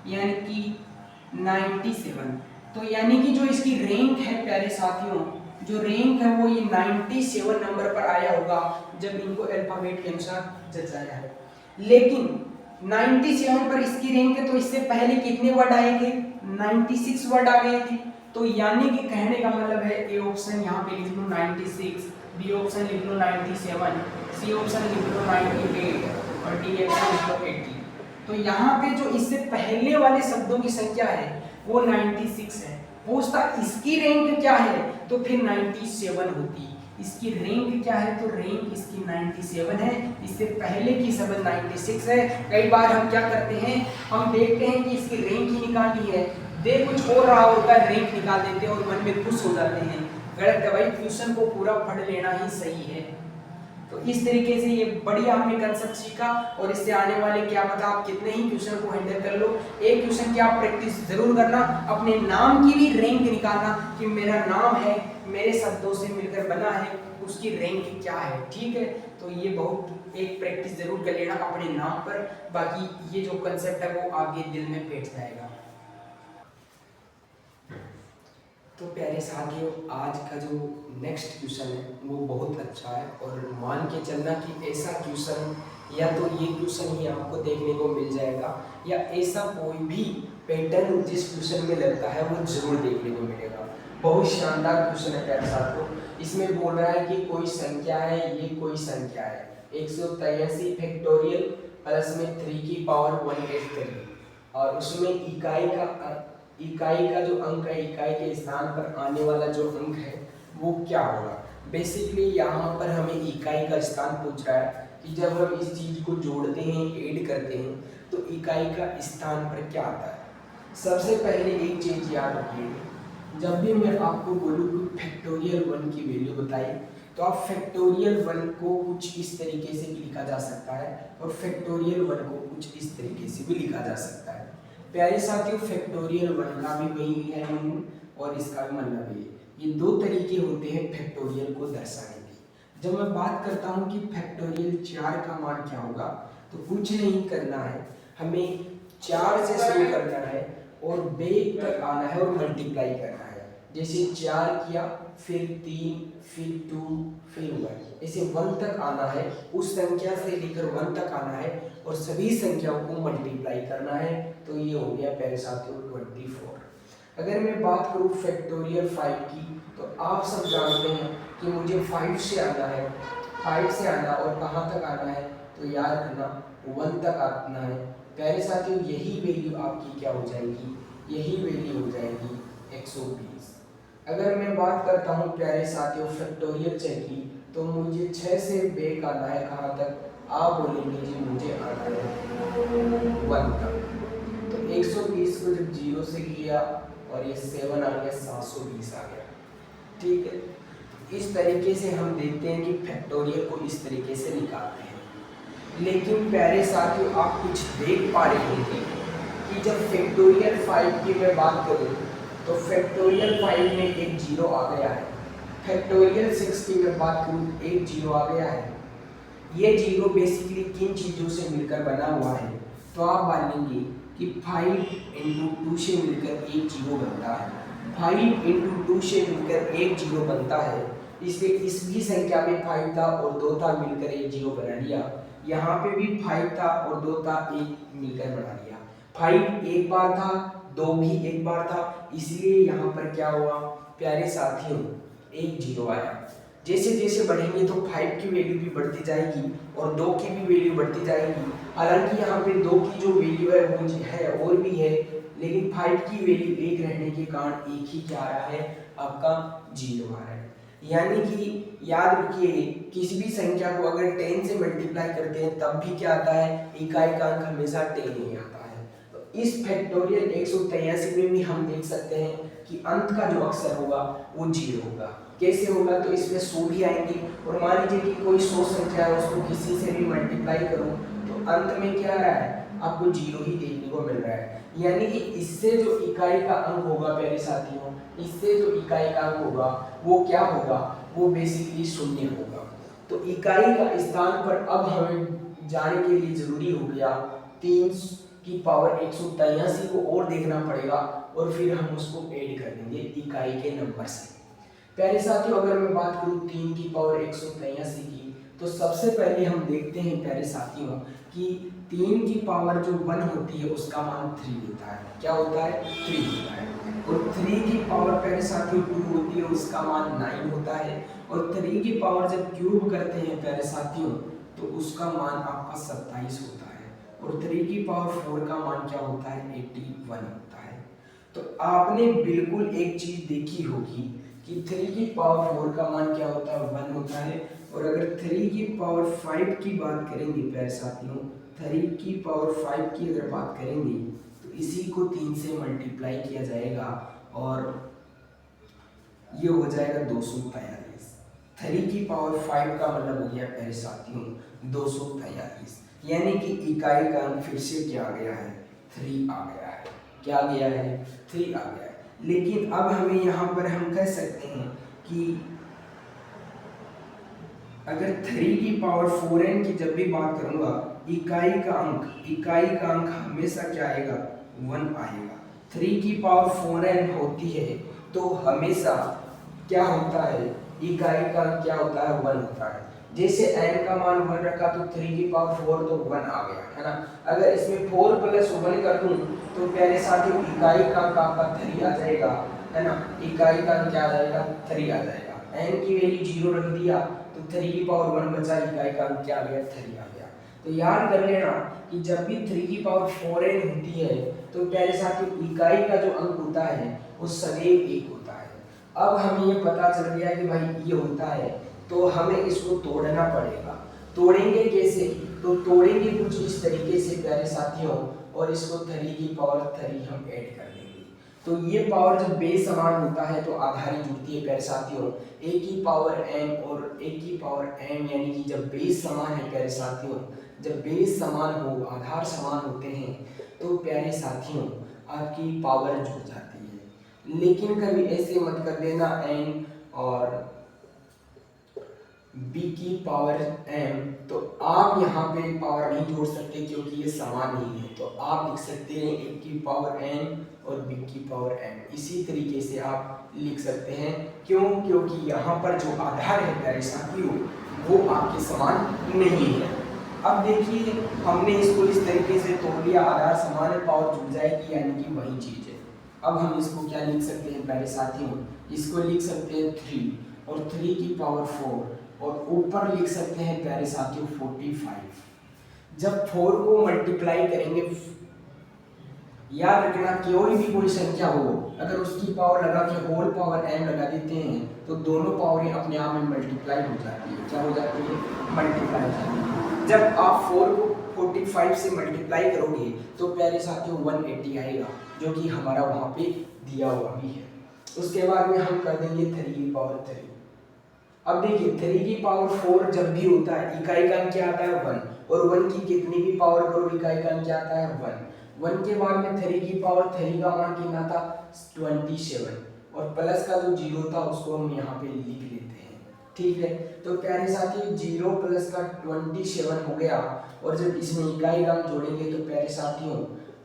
[SPEAKER 1] यानी कि 97, तो यानी कि जो इसकी रैंक है प्यारे साथियों, जो रैंक है वो ये 97 नंबर पर आया होगा जब इनको अल्फाबेट के अनुसार जचाया है। लेकिन 97 पर इसकी रैंक है, तो इससे पहले कितने वर्ड आए थे, 96 वर्ड आ गए थे। तो यानी कि कहने का मतलब है ए ऑप्शन यहाँ पे लिख लो 96, बी ऑप्शन लिख लो 97, सी ऑप्शन लिख लो 98 और डी ऑप्शन लिख लो 80। तो यहाँ पे जो इससे पहले वाले शब्दों की संख्या है वो 96 है। पूछता इसकी रैंक क्या है, तो फिर 97 होती। इसकी रैंक क्या है, तो रैंक इसकी 97 है, इससे पहले की शब्द 96 है। कई बार हम क्या करते हैं, हम देखते हैं कि इसकी रैंक ही निकालनी है, देख कुछ हो रहा होता है, रैंक निकाल देते हैं और मन में खुश हो जाते हैं। गलत है भाई, क्वेश्चन को पूरा पढ़ लेना ही सही है। तो इस तरीके से ये बढ़िया हमने कंसेप्ट सीखा, और इससे आने वाले क्या पता आप कितने ही क्वेश्चन को हैंडल कर लो। एक क्वेश्चन की आप प्रैक्टिस जरूर करना, अपने नाम की भी रैंक निकालना कि मेरा नाम है, मेरे शब्दों से मिलकर बना है, उसकी रैंक क्या है, ठीक है। तो ये बहुत एक प्रैक्टिस जरूर कर लेना अपने नाम पर, बाकी ये जो कंसेप्ट है वो आपके दिल में बैठ जाएगा। तो प्यारे साथियों, आज का जो नेक्स्ट क्वेश्चन है वो बहुत अच्छा है, और मान के चलना कि ऐसा क्वेश्चन या तो ये क्वेश्चन ही आपको देखने को मिल जाएगा, या ऐसा कोई भी पैटर्न जिस क्वेश्चन में लगता है वो जरूर देखने को मिलेगा। बहुत शानदार क्वेश्चन है प्यारे साथियों। इसमें बोल रहा है कि कोई संख्या है, ये कोई संख्या है 183 फैक्टोरियल प्लस में 3 की पावर 183, और उसमें इकाई का जो अंक है, इकाई के स्थान पर आने वाला जो अंक है वो क्या होगा। बेसिकली यहाँ पर हमें इकाई का स्थान पूछ रहा है कि जब हम इस चीज को जोड़ते हैं, ऐड करते हैं, तो इकाई का स्थान पर क्या आता है। सबसे पहले एक चीज याद रखिए, जब भी मैं आपको बोलूँ कि फैक्टोरियल 1 की वैल्यू बताई, तो आप फैक्टोरियल 1 को कुछ इस तरीके से भी लिखा जा सकता है, और फैक्टोरियल 1 को कुछ इस तरीके से भी लिखा जा सकता है। प्यारे साथियों, फैक्टोरियल 1 का भी वही है और इसका भी मतलब है, ये दो तरीके होते हैं फैक्टोरियल को दर्शाने के। जब मैं बात करता हूँ कि फैक्टोरियल 4 का मान क्या होगा, तो कुछ नहीं करना है, हमें 4 से शुरू करना है और बेग तक आना है और मल्टीप्लाई करना है। जैसे 4 किया, फिर 3, फिर 2, फिर 1, ऐसे 1 तक आना है, उस संख्या से लेकर 1 तक आना है और सभी संख्याओं को मल्टीप्लाई करना है। तो ये हो गया प्यारे साथियों 24। अगर मैं बात करूँ फैक्टोरियल 5 की, तो आप सब जानते हैं कि मुझे 5 से आना है, 5 से आना और कहाँ तक आना है, तो याद रखना 1 तक आना है। प्यारे साथियों, यही वैल्यू आपकी क्या हो जाएगी, यही वैल्यू हो जाएगी 120।
[SPEAKER 2] अगर मैं बात करता हूँ प्यारे साथियों फैक्टोरियल चेक की, तो मुझे 6 से बेक आना है कहाँ तक, आप बोलेंगे जी मुझे आना है 1 तक। तो 120 को जब 0 से किया और ये 7 आ गया, 720 आ गया। ठीक है, तो इस तरीके से हम देखते हैं कि फैक्टोरियल को इस तरीके से निकालते हैं। लेकिन प्यारे साथियों आप कुछ देख पा रहे होंगे कि जब फैक्टोरियल 5 की मैं बात करूं तो फैक्टोरियल 5 में एक जीरो आ गया है, फैक्टोरियल 6 की मैं बात करूं एक जीरो आ गया है। ये जीरो बेसिकली किन चीज़ों से मिलकर बना हुआ है, तो आप मानेंगे कि 5 इंटू 2 से मिलकर एक जीरो बनता है, 5 इंटू 2 से मिलकर एक जीरो बनता है। इसलिए इस भी संख्या में 5 था और 2 था, मिलकर एक जीरो बना लिया। यहाँ पे भी 5 था और 2 था, एक मिलकर बना लिया। 5 एक बार था, 2 भी एक बार था, इसलिए यहाँ पर क्या हुआ प्यारे साथियों, एक जीरो आया। जैसे जैसे बढ़ेंगे तो 5 की वैल्यू भी बढ़ती जाएगी और 2 की भी वैल्यू बढ़ती जाएगी। हालांकि यहाँ पे 2 की जो वैल्यू है वो है और भी है, लेकिन 5 की वैल्यू एक रहने के कारण एक ही क्या आ रहा है, आपका जीरो आ रहा है। यानी कि याद रखिए किसी भी संख्या को अगर 10 से मल्टीप्लाई करते हैं तब भी क्या आता है, इकाई का अंक हमेशा 10 ही आता है। तो इस फैक्टोरियल 183 में भी हम देख सकते हैं कि अंत का जो अक्षर होगा वो जीरो होगा। कैसे होगा, तो इसमें 100 भी आएंगे और मान लीजिए कि कोई 100 संख्या है, उसको किसी से भी मल्टीप्लाई करूं तो अंत में क्या आ रहा है, आपको जीरो ही देखने को मिल रहा है। यानी कि इससे जो इकाई का अंक होगा प्यारे साथियों, इससे जो इकाई का अंक होगा वो क्या होगा, वो बेसिकली शून्य होगा। तो इकाई का स्थान पर अब हमें जाने के लिए जरूरी हो गया 3 की पावर 183 को और देखना पड़ेगा और फिर हम उसको ऐड कर देंगे इकाई के नंबर से। प्यारे साथियों अगर मैं बात करूं 3 की पावर 183 की, तो सबसे पहले हम देखते हैं प्यारे साथियों कि 3 की पावर जो 1 होती है उसका मान 3 होता है। क्या होता है, 3 होता है। और 3 की पावर प्यारे साथियों 2 होती है, उसका मान 9 होता है। और 3 की पावर जब क्यूब करते हैं प्यारे साथियों तो उसका मान आपका 27 होता है। और 3 की पावर 4 का मान क्या होता है, 81 होता है। तो आपने बिल्कुल एक चीज देखी होगी कि 3 की पावर 4 का मान क्या होता है, 1 होता है। और अगर 3 की पावर 5 की बात करेंगे प्यारे साथियों, 3 की पावर 5 की अगर बात करेंगे तो इसी को 3 से मल्टीप्लाई किया जाएगा और ये हो जाएगा 243। 3 की पावर 5 का मतलब हो गया प्यारे साथियों 243। यानी कि इकाई का अंक फिर से क्या आ गया है, 3 आ गया है। क्या आ गया है, 3 आ गया है। लेकिन अब हमें यहाँ पर हम कह सकते हैं कि अगर 3 की पावर 4n की जब भी बात करूंगा, इकाई का अंक हमेशा क्या आएगा, 1 आएगा। 3 की पावर 4n होती है तो हमेशा क्या होता है, इकाई का अंक क्या होता है, 1 होता है। जैसे n का मान 1 रखा तो 3 की पावर 4 तो 1 आ गया है ना। अगर इसमें 4 प्लस 1 कर दूं तो प्यारे साथियों इकाई का अंक आपका 3 आ जाएगा, है ना। इकाई का अंक क्या आ जाएगा, 3 आ जाएगा। n की वैल्यू 0 रख दिया तो 3 की पावर 1 बचा, इकाई का अंक क्या आ गया, 3 आ गया। तो याद कर लेना कि जब भी 3 की पावर 4n होती है तो प्यारे साथियों इकाई का जो अंक होता है वो सदैव 1 होता है। अब हमें ये पता चल गया कि भाई ये होता है तो हमें इसको तोड़ना पड़ेगा। तोड़ेंगे कैसे, तो तोड़ेंगे कुछ इस तरीके से प्यारे साथियों, और इसको 3 की पावर 3 हम ऐड कर देंगे। तो ये पावर जब बेस समान होता है तो आधारी जुड़ती है प्यारे साथियों, a की पावर m और a की पावर m, यानी कि जब बेस समान है प्यारे साथियों, जब बेस समान हो, आधार समान होते हैं तो प्यारे साथियों आपकी पावर जुड़ जाती है। लेकिन कभी ऐसे मत कर देना n और b की पावर m, तो आप यहाँ पे पावर नहीं जोड़ सकते क्योंकि ये समान नहीं है। तो आप लिख सकते हैं a की पावर n और b की पावर m, इसी तरीके से आप लिख सकते हैं। क्यों, क्योंकि यहाँ पर जो आधार है प्यारे साथियों वो आपके समान नहीं है। अब देखिए हमने इसको इस तरीके से तोड़ लिया, आधार समान है, पावर जुड़ जाएगी, यानी कि वही चीज है। अब हम इसको क्या लिख सकते हैं प्यारे साथियों, इसको लिख सकते हैं 3 और 3 की पावर 4 और ऊपर लिख सकते हैं प्यारे साथियों 45। जब 4 को मल्टीप्लाई करेंगे, याद रखना कोई संख्या हो, अगर उसकी पावर लगा के होल पावर m लगा देते हैं तो दोनों पावरें अपने आप में मल्टीप्लाई हो जाती है। क्या हो जाती है? मल्टीप्लाई हो जाती है। जब आप 4 को 45 से मल्टीप्लाई करोगे तो प्यारे साथियों 180 आएगा, जो कि हमारा वहाँ पे दिया हुआ भी है। उसके बाद में हम कर देंगे 3 की पावर 3। अब देखिए 3 की पावर 4 जब भी होता है इकाई का अंक क्या आता है 1, और 1 की कितनी भी पावर करो इकाई का अंक क्या आता है 1। 1 के बाद में 3 की पावर 3 का मान कितना था 27, और प्लस का जो जीरो था उसको हम यहाँ पे लिख लेते हैं। ठीक है, तो प्यारे साथी 0 प्लस का 27 हो गया, और जब इसमें इकाई का अंक जोड़ेंगे तो प्यारे साथियों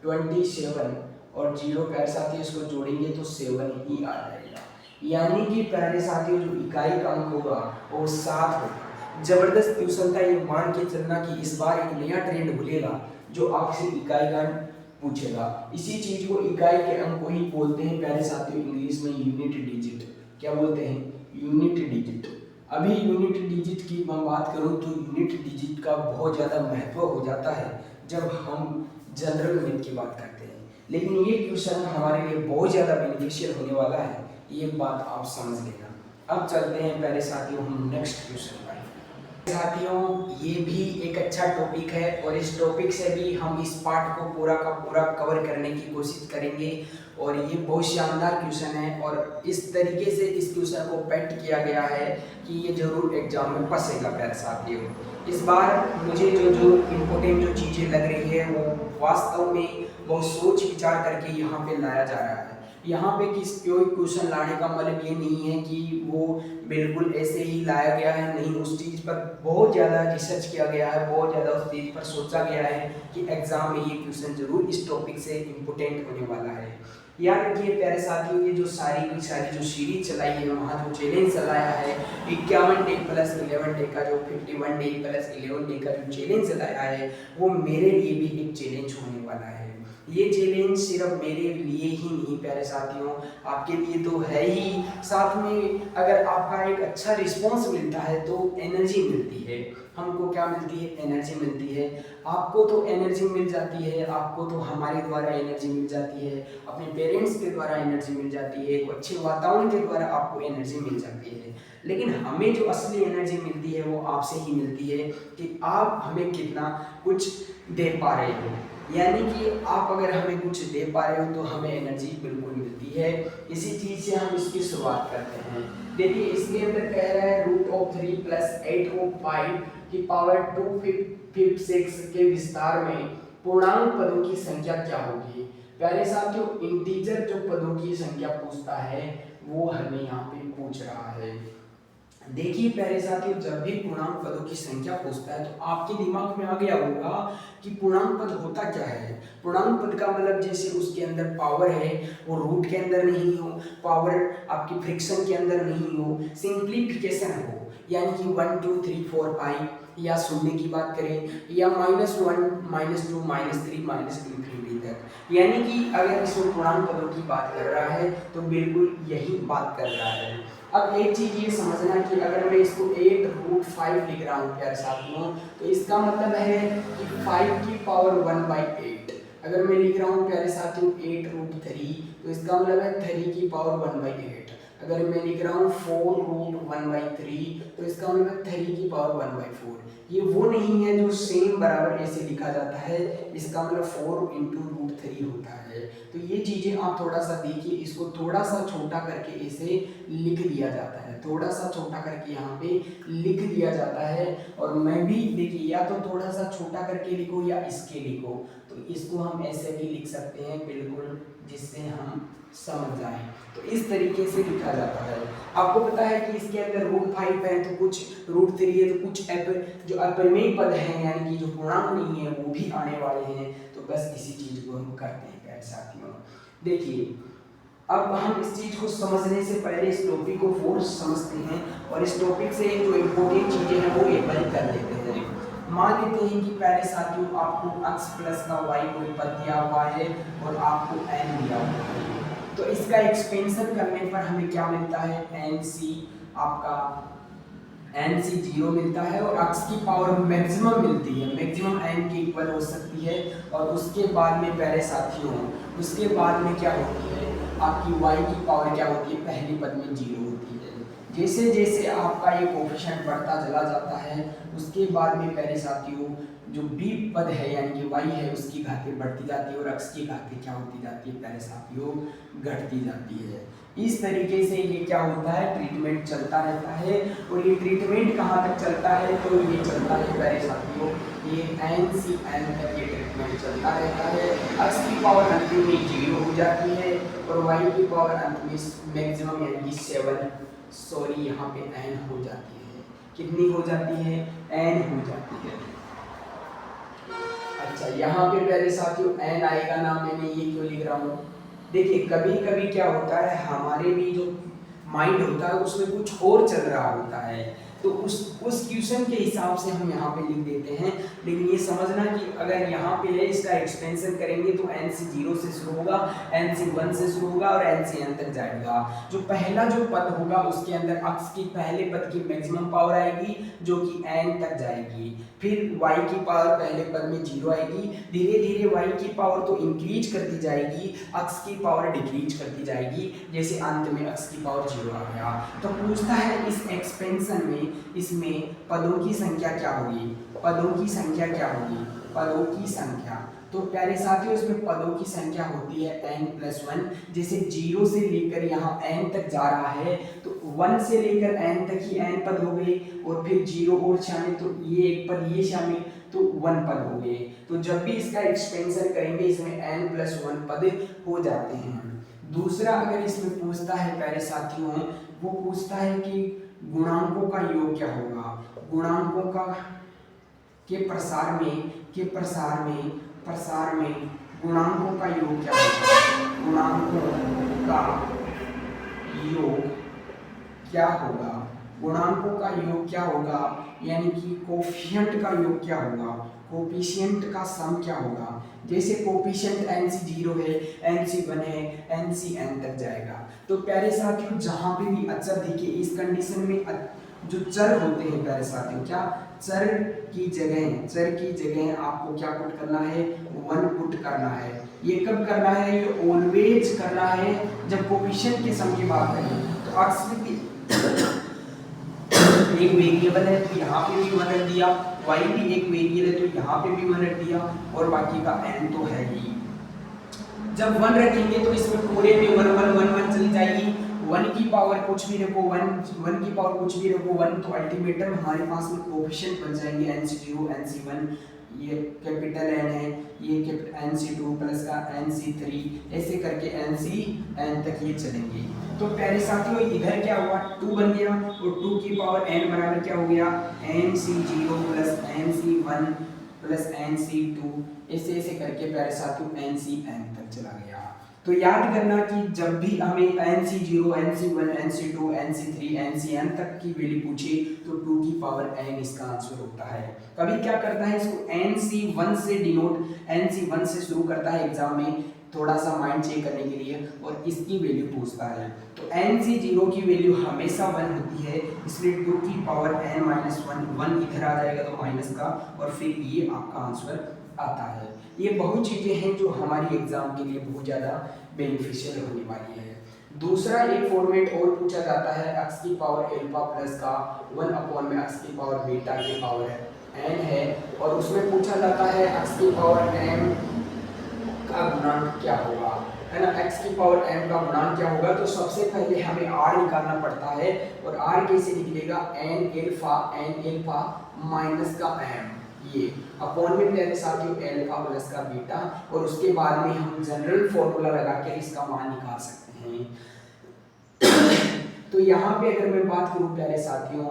[SPEAKER 2] 27 और 0 प्यारे साथी इसको जोड़ेंगे तो 7 ही आ जाएगा। यानी कि प्यारे साथियों जो इकाई का अंक होगा वो 7 होगा। जबरदस्त ट्यूशन था, ये मान के चलना कि इस बार एक नया ट्रेंड खुलेगा जो आपसे इकाई का अंक पूछेगा। इसी चीज को इकाई के अंक को ही बोलते हैं प्यारे साथियों इंग्लिश में यूनिट डिजिट। क्या बोलते हैं? Unit digit. अभी यूनिट डिजिट की मैं बात करूं तो यूनिट डिजिट का बहुत ज़्यादा महत्व हो जाता है जब हम जनरल गणित की बात करते हैं, लेकिन ये क्वेश्चन हमारे लिए बहुत ज़्यादा बेनिफिशियल होने वाला है, ये बात आप समझ लेना। अब चलते हैं प्यारे साथियों हम नेक्स्ट क्वेश्चन पर। साथियों ये भी एक अच्छा टॉपिक है, और इस टॉपिक से भी हम इस पार्ट को पूरा का पूरा कवर करने की कोशिश करेंगे, और ये बहुत शानदार क्वेश्चन है, और इस तरीके से इस क्वेश्चन को पैक्ट किया गया है कि ये जरूर एग्जाम में फंसेगा प्यारे साथियों। इस बार मुझे जो इम्पोर्टेंट जो चीज़ें लग रही है वो वास्तव में बहुत सोच विचार करके यहाँ पे लाया जा रहा है। यहाँ पे कोई क्वेश्चन लाने का मतलब ये नहीं है कि वो बिल्कुल ऐसे ही लाया गया है, नहीं, उस चीज़ पर बहुत ज़्यादा रिसर्च किया गया है, बहुत ज़्यादा उस चीज़ पर सोचा गया है कि एग्जाम में ये क्वेश्चन जरूर इस टॉपिक से इम्पोर्टेंट होने वाला है। याद रखिए प्यारे साथियों ये जो सारी की सारी जो सीरीज चलाई है, वहाँ जो चैलेंज चलाया है 51 डे प्लस 11 डे का, जो 51 डे प्लस 11 डे का जो चैलेंज चलाया है वो मेरे लिए भी एक चैलेंज होने वाला है। ये चैलेंज सिर्फ मेरे लिए ही नहीं प्यारे साथियों, आपके लिए तो है ही, साथ में अगर आपका एक अच्छा रिस्पॉन्स मिलता है तो एनर्जी मिलती है। हमको क्या मिलती है? एनर्जी मिलती है। आपको तो एनर्जी मिल जाती है, आपको तो हमारे द्वारा एनर्जी मिल जाती है, अपने पेरेंट्स के द्वारा एनर्जी मिल जाती है, एक अच्छे वातावरण के द्वारा आपको एनर्जी मिल जाती है, लेकिन हमें जो असली एनर्जी मिलती है वो आपसे ही मिलती है कि आप हमें कितना कुछ दे पा रहे हो। यानी कि आप अगर हमें कुछ दे पा रहे हो तो हमें एनर्जी बिल्कुल मिलती है। इसी चीज़ से हम इसकी शुरुआत करते हैं। देखिए इसके अंदर कह रहा है √3 + 8/5 की पावर 256 के विस्तार में पूर्णांक पदों की संख्या क्या होगी। प्यारे साथियों इंटीजर जो पदों की संख्या पूछता है वो हमें यहाँ पे पूछ रहा है। देखिए प्यारे साथियों जब भी पूर्णांक पदों की संख्या पूछता है तो आपके दिमाग में आ गया होगा कि पूर्णांक पद होता क्या है। पूर्णांक पद का मतलब जैसे उसके अंदर पावर है वो रूट के अंदर नहीं हो, पावर आपकी फ्रैक्शन के अंदर नहीं हो, सिंप्लीफिकेशन हो, यानी कि 1 2 3 4 5, या शून्य की बात करें या -1 -2 -3 -∞ तक, यानी कि अगर इसमें पूर्णांक पदों की बात कर रहा है तो बिल्कुल यही बात कर रहा है। अब एक चीज ये समझना कि अगर मैं इसको 8√5 लिख रहा हूँ प्यारे साथियों तो इसका मतलब है कि 5 की पावर 1/8। अगर मैं लिख रहा हूँ प्यारे साथियों 8√3 तो इसका मतलब है 3 की पावर 1/8। अगर मैं लिख रहा हूँ 4√1/3 तो इसका मतलब 3 की पावर 1/4। ये वो नहीं है जो सेम बराबर ऐसे लिखा जाता है, इसका मतलब 4 × √3 होता है। तो ये चीज़ें आप थोड़ा सा देखिए, इसको थोड़ा सा छोटा करके ऐसे लिख दिया जाता है, थोड़ा सा छोटा करके यहाँ पे लिख दिया जाता है। और मैं भी देखिए या तो थोड़ा सा छोटा करके लिखो या इसके लिखो, तो इसको हम ऐसे भी लिख सकते हैं बिल्कुल जिससे हम समझ जाएं। तो इस तरीके से लिखा जाता है। आपको पता है कि इसके अंदर √5 है तो कुछ √3 है तो कुछ जो अपरिमेय पद हैं यानी कि जो पूर्णांक नहीं है वो भी आने वाले हैं। तो बस इसी चीज को हम करते हैं प्यारे साथियों। देखिए अब हम इस चीज को समझने से पहले इस टॉपिक को फोर्स समझते हैं और इस टॉपिक से जो इम्पोर्टेंट चीजें हैं वो एक बार कर लेते हैं। मान लेते हैं कि प्यारे साथियों आपको x प्लस का y कोई पद दिया हुआ है और आपको n दिया हुआ है, तो इसका एक्सपेंशन करने पर हमें क्या मिलता है, nc आपका एन सी जीरो मिलता है और अक्स की पावर मैक्सिमम मिलती है, मैक्सिमम एन के इक्वल हो सकती है। और उसके बाद में प्यारे साथियों, उसके बाद में क्या होती है, आपकी वाई की पावर क्या होती है, पहली पद में जीरो होती है। जैसे जैसे आपका ये कोफिशिएंट बढ़ता चला जाता है, उसके बाद में प्यारे साथियों जो बी पद है यानी कि वाई है उसकी घातें बढ़ती जाती है और अक्स की घातें क्या होती जाती है प्यारे साथियों, घटती जाती है। इस तरीके से ये क्या होता है, ट्रीटमेंट चलता रहता है। और ये ट्रीटमेंट कहाँ तक चलता है, तो ये चलता है प्यारे साथियों, ये एन सी एन तक ये ट्रीटमेंट चलता रहता है। एक्स की पावर अंतिम में जीरो हो जाती है और वाई की पावर अंत में मैक्सिमम यानी कि 7, सॉरी यहाँ पे एन हो जाती है। कितनी हो जाती है, एन हो जाती है। अच्छा यहाँ पे प्यारे साथियों एन आएगा ना, मैंने ये क्यों लिख रहा हूँ, देखिए कभी कभी क्या होता है, हमारे भी जो माइंड होता है उसमें कुछ और चल रहा होता है, तो उस क्वेश्चन के हिसाब से हम यहाँ पे लिख देते हैं। लेकिन ये समझना कि अगर यहाँ पे है इसका एक्सपेंशन करेंगे तो एन सी जीरो से शुरू होगा, एन सी वन से शुरू होगा और एन सी एन तक जाएगा। जो पहला जो पद होगा उसके अंदर अक्स की पहले पद की मैक्सिमम पावर आएगी जो कि एन तक जाएगी। फिर वाई की पावर पहले पद में जीरो आएगी, धीरे धीरे वाई की पावर तो इंक्रीज करती जाएगी, अक्स की पावर डिक्रीज करती जाएगी, जैसे अंत में अक्स की पावर जीरो आ गया। तो पूछता है इस एक्सपेंशन में इसमें पदों की संख्या क्या होगी, पदों की संख्या क्या होगी, पदों की संख्या। तो प्यारे साथियों इसमें पदों की संख्या होती है n+1। जैसे जीरो से लेकर यहाँ n तक जा रहा है तो 1 से लेकर n तक ही n पद हो गए और फिर जीरो और शामिल, तो ये एक पद ये शामिल, तो 1 पद हो गए। तो जब भी इसका एक्सपेंशन करेंगे इसमें n+1 पद हो जाते हैं। दूसरा अगर इसमें पूछता है प्यारे साथियों, वो पूछता है कि गुणांकों का योग क्या होगा, गुणांकों का प्रसार में गुणांकों का योग क्या होगा, गुणांकों का योग क्या होगा, गुणांकों का योग क्या होगा, यानी कि कोफिशिएंट का योग क्या होगा, कोफिशिएंट का सम क्या होगा। जैसे कोफिशिएंट NC0 है, NC1 है, NCN तक जाएगा। तो प्यारे साथियों जहां पे भी अचर दिखे इस कंडीशन में जो चर होते हैं प्यारे साथियों, क्या चर की जगह आपको क्या पुट करना है, 1 पुट करना है। ये कब करना है, ये ऑलवेज करना है जब कोफिशिएंट के सम की बात करें। तो अक्सर एक वेरिएबल है तो यहाँ पे भी 1 रख दिया, y भी एक वेरिएबल है तो यहाँ पे भी 1 रख दिया और बाकी का n तो है ही। जब 1 रखेंगे तो इसमें पूरे में 1 1 1 1 चली जाएगी, 1 की पावर कुछ भी रखो 1 की पावर कुछ भी रखो 1, तो अल्टीमेटम हमारे पास में कोएफिशिएंट बन जाएंगे NC0 NC1, ये कैपिटल N है, ये NC2 प्लस का NC3, ऐसे करके NCN तक ये चलेंगे। तो प्यारे साथियों इधर क्या हुआ, 2 बन गया और 2 की पावर n बराबर क्या हो गया, NC0 plus NC1 plus NC2, ऐसे करके प्यारे साथियों NCN तक चला गया। तो याद करना कि जब भी हमें NC0, NC1, NC2, NC3, NCN तक की वैल्यू पूछे तो 2 की पावर n इसका आंसर होता है। कभी क्या करता है इसको NC1 से डिनोट, NC1 से शुरू करता है एग्जाम में थोड़ा सा माइंड चेक करने के लिए और इसकी वैल्यू पूछता है। तो NC0 की वैल्यू हमेशा 1 होती है, इसलिए 2 की पावर n-1 इधर आ जाएगा तो माइनस का, और फिर ये आपका आंसर आता है। ये बहुत चीज़ें हैं जो हमारी एग्जाम के लिए बहुत ज़्यादा बेनिफिशियल होने वाली है। दूसरा एक फॉर्मेट और पूछा जाता है, x की पावर अल्फा प्लस का 1 में x की पावर बीटा की पावर n है, और उसमें पूछा जाता है x की पावर m का गुणांक क्या होगा, है ना। x की पावर m का गुणांक क्या होगा, तो सबसे पहले हमें r निकालना पड़ता है, और r कैसे निकलेगा, n अल्फा माइनस का m, ये अपॉन में प्यारे साथियों अल्फा प्लस का बीटा, और उसके बाद में हम जनरल फॉर्मूला लगा के इसका मान निकाल सकते हैं। तो यहाँ पे अगर मैं बात करूँ प्यारे साथियों,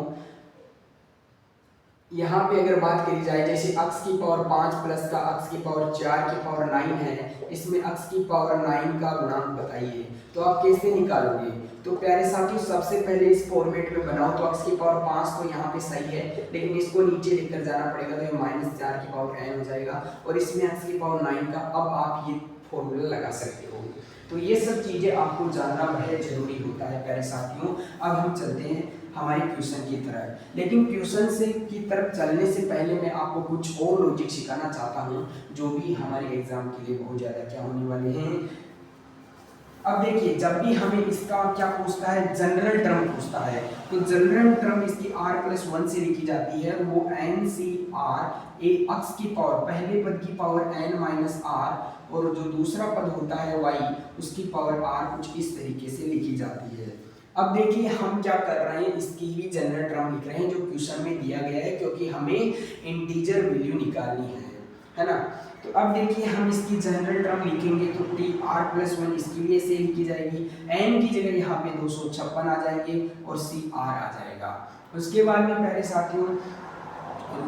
[SPEAKER 2] यहाँ पे अगर बात करी जाए जैसे x की पावर 5 प्लस का x की पावर 4 की पावर 9 है, इसमें x की पावर 9 का गुणांक बताइए, तो आप कैसे निकालोगे। तो प्यारे साथियों सबसे पहले इस फॉर्मेट में बनाओ, तो x की पावर 5 तो यहाँ पे सही है, लेकिन इसको नीचे लेकर जाना पड़ेगा, तो ये -4 की पावर n हो जाएगा, और इसमें x की पावर 9 का अब आप ये फॉर्मूला लगा सकते हो। तो ये सब चीज़ें आपको जानना बहुत जरूरी होता है प्यारे साथियों। अब हम चलते हैं, हमारे क्वेश्चन की तरफ। लेकिन क्वेश्चन से की तरफ चलने से पहले मैं आपको कुछ और लॉजिक सिखाना चाहता हूँ जो भी हमारे एग्जाम के लिए बहुत ज़्यादा क्या होने वाले हैं। अब देखिए, जब भी हमें इसका क्या पूछता है, जनरल टर्म पूछता है, तो जनरल टर्म इसकी r+1 से लिखी जाती है, वो n सी r, ए अक्ष की पावर, पहले पद की पावर n माइनस r, और जो दूसरा पद होता है y, उसकी पावर r कुछ इस तरीके से लिखी जाती है। अब देखिए हम क्या कर रहे हैं, इसकी ही जनरल टर्म लिख रहे हैं जो क्वेश्चन में दिया गया है, क्योंकि हमें इंटीजर वैल्यू निकालनी है ना। तो अब देखिए हम इसकी जनरल टर्म लिखेंगे तो टी r+1 इसके लिए से लिखी जाएगी, n की जगह यहाँ पे 256 आ जाएंगे और सी r आ जाएगा। उसके बाद में प्यारे साथियों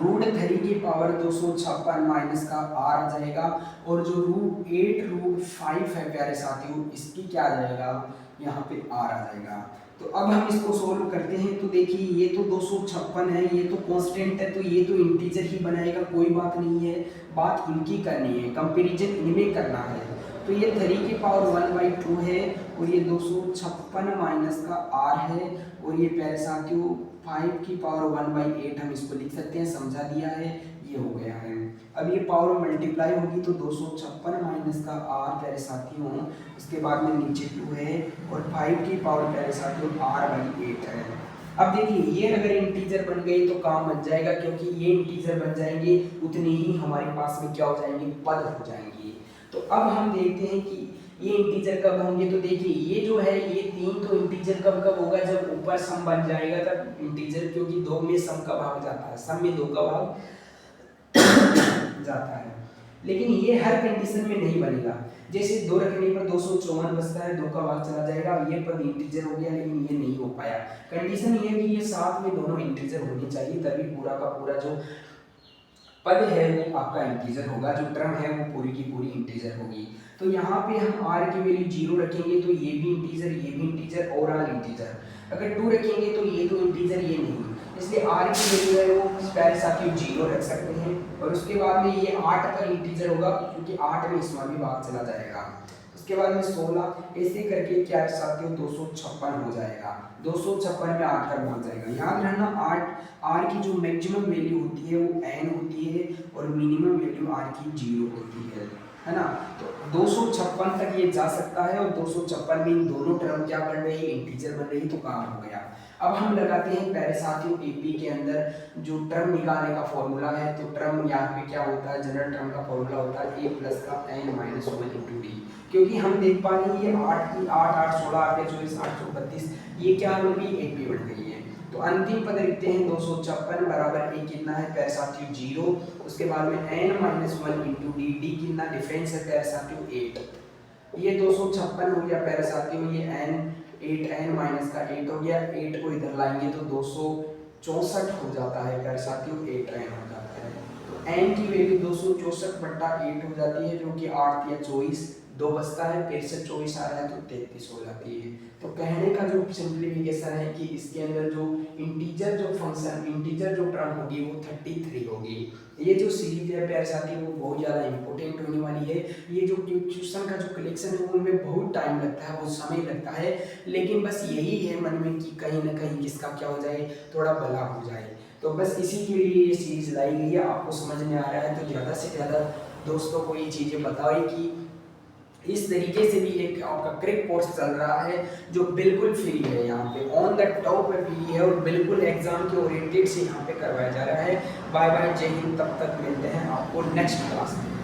[SPEAKER 2] √3 की पावर 256 माइनस का r आ जाएगा, और जो √8√5 है प्यारे साथियों, इसकी क्या आ जाएगा, यहाँ पे r आ जाएगा। तो अब हम इसको सोल्व करते हैं, तो देखिए ये तो 256 है, ये तो कांस्टेंट है, तो ये तो इंटीजर ही बनाएगा, कोई बात नहीं है, बात इनकी करनी है, कंपैरिजन इनमें करना है। तो ये 3 की पावर 1/2 है, और ये 256 माइनस का r है, और ये प्यारे साथियों 5 की पावर 1/8 हम इसको लिख सकते हैं, समझा दिया है, ये हो गया है। अब ये पावर मल्टीप्लाई होगी तो 256 माइनस का r प्यारे साथियों, इसके बाद में नीचे 2 है, और 5 की पावर प्यारे साथियों r/8 है। अब देखिए ये अगर इंटीजर बन गई तो काम बन जाएगा, क्योंकि ये इंटीजर बन जाएंगे उतनी ही हमारे पास में क्या हो जाएंगे, पद हो जाएंगे। तो अब हम देखते हैं कि ये इंटीजर कब होंगे। तो देखिए ये जो है ये 3 तो इंटीजर कब कब होगा, जब ऊपर सम बन जाएगा तब इंटीजर, क्योंकि 2 में सम का भाग जाता है, सम में 2 का भाग जाता है। लेकिन ये हर कंडीशन में नहीं बनेगा, जैसे 2 रखने पर 254 बचता है, 2 का भाग चला जाएगा, ये पद इंटीजर हो गया, लेकिन ये नहीं हो पाया। कंडीशन ये है कि ये साथ में दोनों इंटीजर होने चाहिए, तभी पूरा का पूरा जो पद है वो आपका इंटीजर होगा, जो टर्म है वो पूरी की पूरी इंटीजर होगी। तो यहाँ पे हम r की वैल्यू 0 रखेंगे तो ये भी इंटीजर, ये भी इंटीजर, ओवरऑल इंटीजर। अगर 2 रखेंगे तो ये तो इंटीजर, ये नहीं, इसलिए r की वैल्यू है वो प्यारे साथियों 0 रख सकते हैं। और उसके बाद में ये 8 पर इंटीजर होगा, क्योंकि 8 में इसमें भी भाग चला जाएगा। उसके बाद में 16, ऐसे करके क्या साथियों 256 हो जाएगा, 256 में 8 का भाग जाएगा। याद रखना 8 r की जो मैक्सिमम वैल्यू होती है वो n होती है, और मिनिमम वैल्यू r की 0 होती है ना। तो 256 तक ये जा सकता है, और 256 में इन दोनों टर्म क्या बन रही है, इंटीजर बन रही, तो काम हो गया। अब हम लगाते हैं प्यारे साथियों एपी के अंदर जो टर्म निकालने का फॉर्मूला है। तो टर्म यहाँ पे क्या होता है, जनरल टर्म का फॉर्मूला होता है a प्लस का n-1 × d, क्योंकि हम देख पा रहे हैं ये 8 की 8 8 16 8 24 832, ये क्या बन गई, एपी बन गई है। तो अंतिम पद लिखते हैं 256 बराबर a कितना है प्यारे साथियों 0, उसके बाद में n-1 × d, d कितना डिफरेंस है प्यारे साथियों 8, ये 256 हो गया प्यारे साथियों, ये n माइनस का 8 हो गया, 8 को इधर लाएंगे तो 264 हो जाता है प्यारे साथियों, 8n हो जाता है। तो n की वैल्यू 264/8 हो जाती है, जो कि 8 या 24, 2 बचता है, फिर से 24 आ रहा है तो 33 हो जाती है। तो कहने का जो सिंप्लीफिकेशन है कि इसके अंदर जो इंटीजर जो फंक्शन, इंटीजर जो टर्म होगी वो 33 होगी। ये जो सीरीज है प्यारे साथी वो बहुत ज़्यादा इंपॉर्टेंट होने वाली है। ये जो क्वेश्चन का जो कलेक्शन है उनमें बहुत टाइम लगता है, बहुत समय लगता है, लेकिन बस यही है मन में कि कहीं ना कहीं किसका क्या हो जाए, थोड़ा भला हो जाए। तो बस इसी के लिए ये सीरीज लाई गई है। आपको समझ में आ रहा है तो ज़्यादा से ज़्यादा दोस्तों को ये चीज़ें बताओ कि इस तरीके से भी एक आपका क्रैक कोर्स चल रहा है जो बिल्कुल फ्री है, यहाँ पे ऑन द टॉप पे फ्री है, और बिल्कुल एग्जाम के ओरिएंटेड से यहाँ पे करवाया जा रहा है। बाय बाय, जय हिंद, तब तक मिलते हैं आपको नेक्स्ट क्लास में।